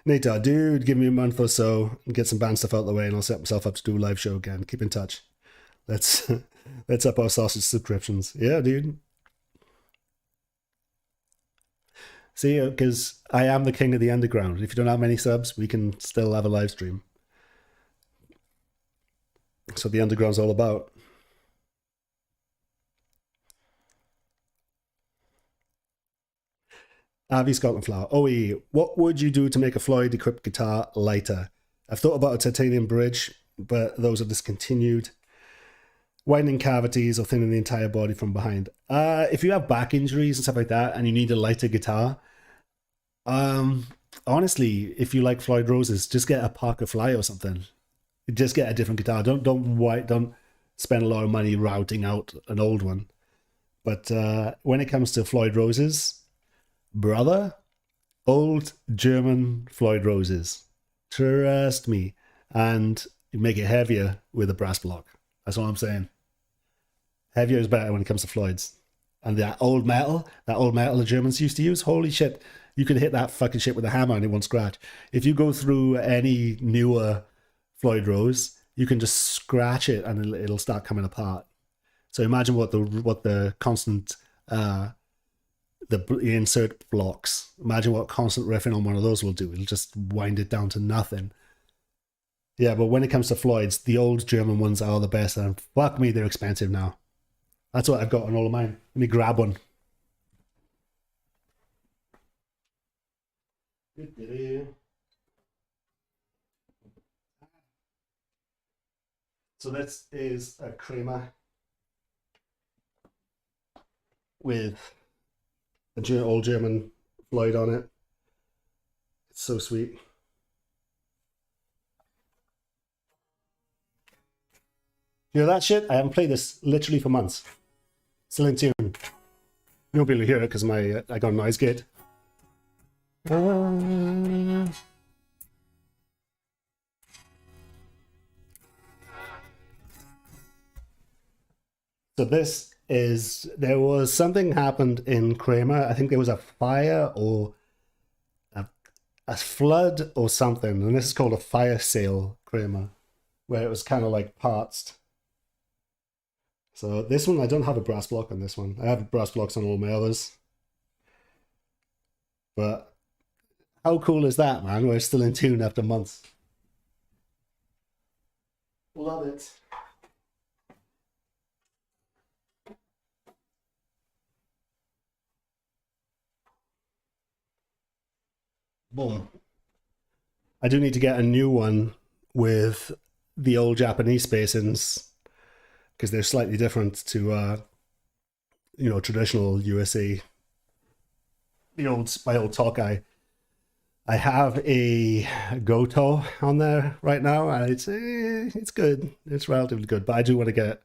S1: Nate, dude, give me a month or so and get some band stuff out of the way, and I'll set myself up to do a live show again. Keep in touch. Let's let's up our sausage subscriptions. Yeah, dude. See, because I am the king of the underground. If you don't have many subs, we can still have a live stream. So the underground's all about. Avi Scotland Flower. OE, what would you do to make a Floyd equipped guitar lighter? I've thought about a titanium bridge, but those are discontinued. Widening cavities or thinning the entire body from behind. If you have back injuries and stuff like that, and you need a lighter guitar, honestly, if you like Floyd Roses, just get a Parker Fly or something. Just get a different guitar. Don't spend a lot of money routing out an old one. But when it comes to Floyd Roses, brother, old German Floyd Roses. Trust me. And you make it heavier with a brass block. That's all I'm saying. Heavier is better when it comes to Floyds. And that old metal the Germans used to use, holy shit, you can hit that fucking shit with a hammer and it won't scratch. If you go through any newer Floyd Rose, you can just scratch it and it'll start coming apart. So imagine what the constant the insert blocks. Imagine what constant riffing on one of those will do. It'll just wind it down to nothing. Yeah, but when it comes to Floyds, the old German ones are the best, and fuck me, they're expensive now. That's what I've got on all of mine. Let me grab one. So this is a Kramer with an old German Floyd on it. It's so sweet. You know that shit? I haven't played this literally for months. Still in tune. You won't be able to hear it because I got a noise gate. So this is, there was something happened in Kramer. I think there was a fire or a flood or something, and this is called a fire sale Kramer, where it was kind of like parts. So this one, I don't have a brass block on this one. I have brass blocks on all my others. But how cool is that, man? We're still in tune after months. Love it. Boom. I do need to get a new one with the old Japanese spacings because they're slightly different to traditional USA. My old Tokai. I have a Goto on there right now, and it's good. It's relatively good, but I do want to get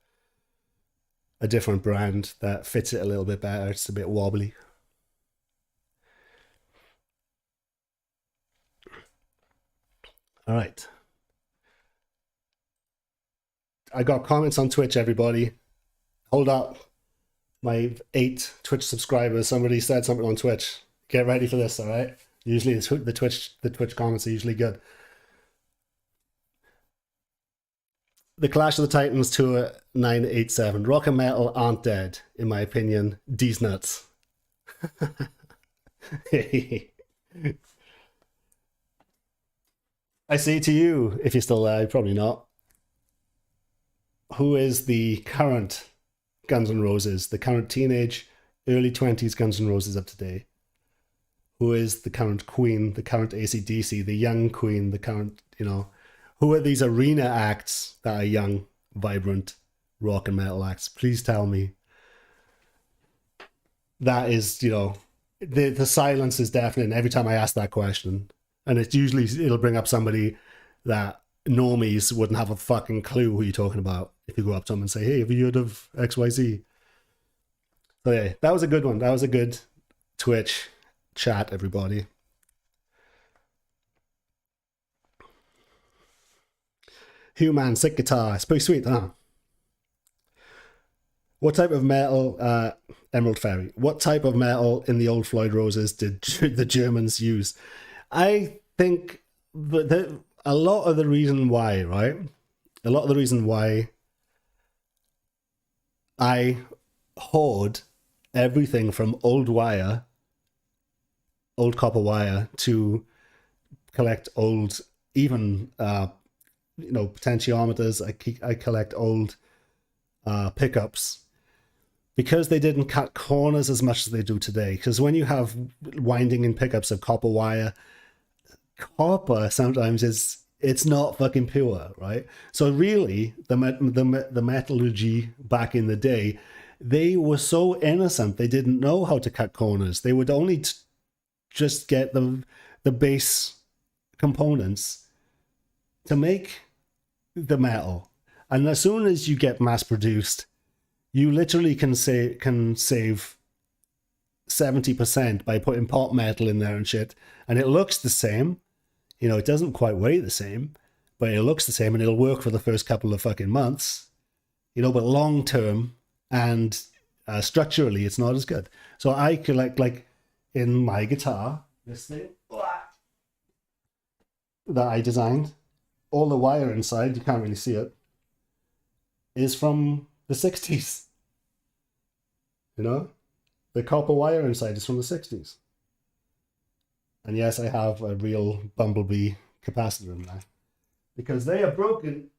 S1: a different brand that fits it a little bit better. It's a bit wobbly. All right. I got comments on Twitch, everybody. Hold up. My 8 Twitch subscribers, somebody said something on Twitch. Get ready for this, all right? Usually the Twitch comments are usually good. The Clash of the Titans Tour 987. Rock and metal aren't dead, in my opinion. D's nuts. I say to you, if you're still there, probably not. Who is the current Guns N' Roses, the current teenage, early 20s Guns N' Roses of today? Who is the current Queen, the current AC/DC, the young Queen, the current, who are these arena acts that are young, vibrant rock and metal acts? Please tell me. That is, the silence is deafening every time I ask that question. And it'll bring up somebody that normies wouldn't have a fucking clue who you're talking about if you go up to them and say, hey, have you heard of XYZ? So yeah, that was a good one. That was a good Twitch chat, everybody. Human, sick guitar. It's pretty sweet, huh? What type of metal, Emerald Fairy, what type of metal in the old Floyd Roses did the Germans use? I think a lot of the reason why, right? A lot of the reason why I hoard everything from old wire, old copper wire, to collect old, even, potentiometers. I collect old pickups, because they didn't cut corners as much as they do today. Because when you have winding in pickups of copper wire, copper sometimes it's not fucking pure, right? So really, the metallurgy back in the day, they were so innocent. They didn't know how to cut corners. They would only just get the base components to make the metal. And as soon as you get mass produced, you literally can save 70% by putting pot metal in there and shit. And it looks the same. It doesn't quite weigh the same, but it looks the same, and it'll work for the first couple of fucking months. But long term and structurally, it's not as good. So I collect, like, in my guitar, this thing that I designed, all the wire inside, you can't really see it, is from the 60s. The copper wire inside is from the 60s. And yes, I have a real Bumblebee capacitor in there, because they are broken.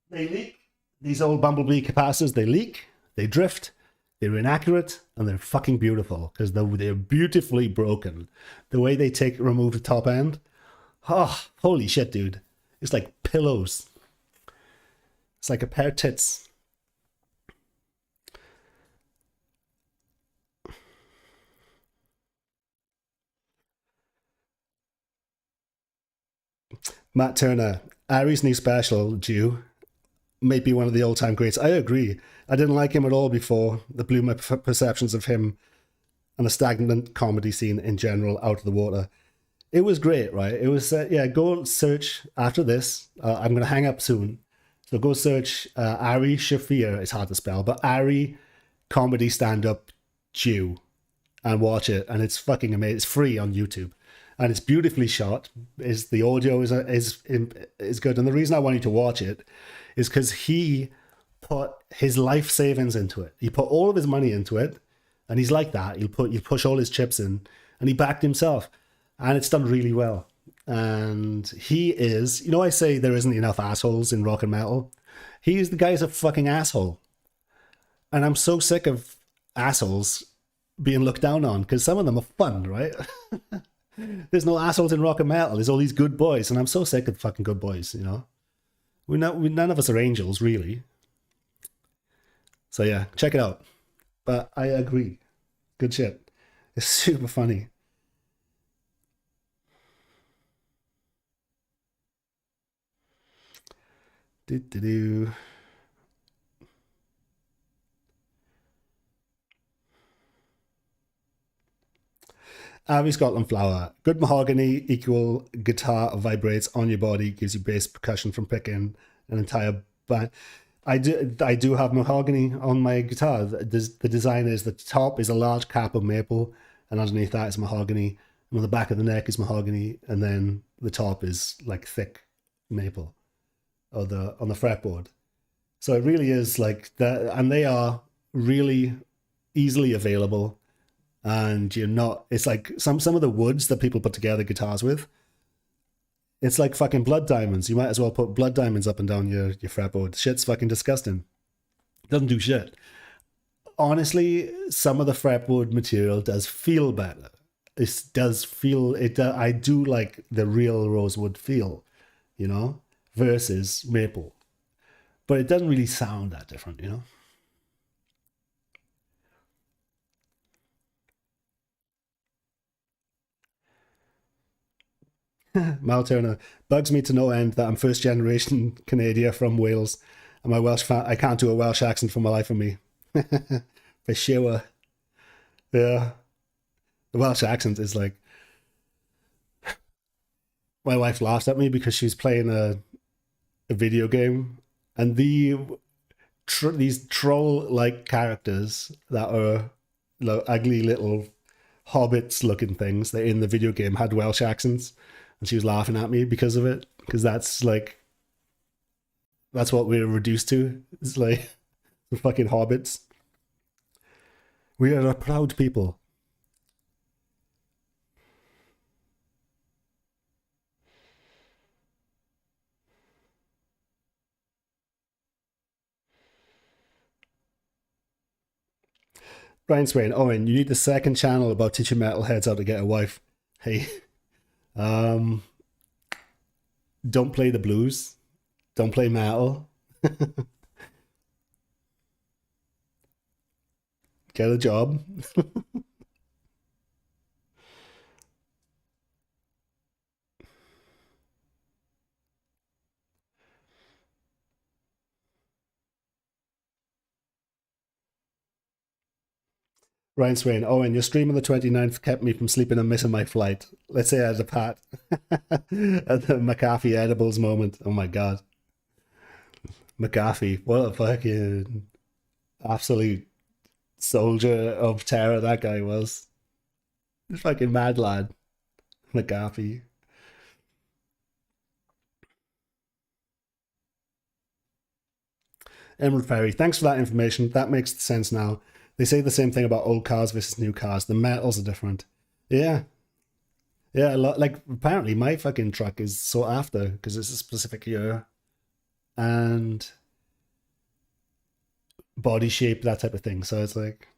S1: They leak. These old Bumblebee capacitors, they leak, they drift, they're inaccurate, and they're fucking beautiful, because they're beautifully broken. The way they remove the top end, holy shit, dude. It's like pillows. It's like a pair of tits. Matt Turner, Ari's new special, Jew, may be one of the all-time greats. I agree. I didn't like him at all before. That blew my perceptions of him and the stagnant comedy scene in general out of the water. It was great, right? It was, go search after this. I'm going to hang up soon. So go search Ari Shafir. It's hard to spell, but Ari comedy stand-up Jew, and watch it. And it's fucking amazing. It's free on YouTube. And it's beautifully shot. The audio is good. And the reason I want you to watch it is because he put his life savings into it. He put all of his money into it, and he's like that. You push all his chips in, and he backed himself, and it's done really well. And he is, I say there isn't enough assholes in rock and metal. The guy's a fucking asshole, and I'm so sick of assholes being looked down on, because some of them are fun, right? There's no assholes in rock and metal. There's all these good boys, and I'm so sick of fucking good boys. None of us are angels, really. So yeah, check it out. But I agree, good shit. It's super funny. Do. Abbey Scotland Flower. Good mahogany equal guitar vibrates on your body, gives you bass percussion from picking an entire band. I do have mahogany on my guitar. The design is the top is a large cap of maple, and underneath that is mahogany. And on the back of the neck is mahogany, and then the top is like thick maple on the fretboard. So it really is like that, and they are really easily available. And it's like some of the woods that people put together guitars with, it's like fucking blood diamonds. You might as well put blood diamonds up and down your fretboard. Shit's fucking disgusting. Doesn't do shit. Honestly, some of the fretboard material does feel better. It does feel it. I do like the real rosewood feel, versus maple, but it doesn't really sound that different, Mal Turner, bugs me to no end that I'm first generation Canadian from Wales, and my Welsh I can't do a Welsh accent for my life of me. For sure. Yeah. The Welsh accent is like, my wife laughed at me because she was playing a video game, and these troll-like characters that are ugly little hobbits looking things that in the video game had Welsh accents, and she was laughing at me because of it, because that's what we're reduced to. It's like the fucking hobbits. We are a proud people. Brian Swain, Owen, you need a second channel about teaching metalheads how to get a wife. Hey, um, don't play the blues. Don't play metal. Get a job. Ryan Swain, Owen, your stream on the 29th kept me from sleeping and missing my flight. Let's say I had a pat at the McAfee edibles moment. Oh my god. McAfee, what a fucking absolute soldier of terror that guy was. Fucking mad lad. McAfee. Emerald Ferry, thanks for that information. That makes sense now. They say the same thing about old cars versus new cars. The metals are different. Yeah. Yeah, a lot. Like, apparently, my fucking truck is sought after because it's a specific year and body shape, that type of thing. So it's like,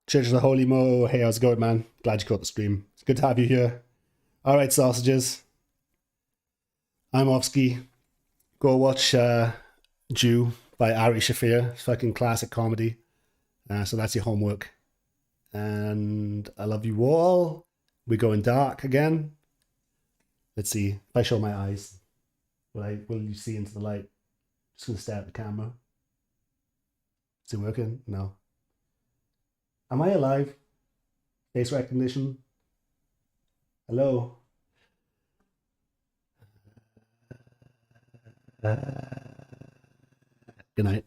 S1: Church of the Holy Mo. Hey, how's it going, man? Glad you caught the stream. It's good to have you here. All right, sausages. I'm off ski. Go watch Jew by Ari Shafir. It's fucking classic comedy. So that's your homework. And I love you all. We're going dark again. Let's see. If I show my eyes, will you see into the light? Just gonna stare at the camera. Is it working? No. Am I alive? Face recognition. Hello. Good night.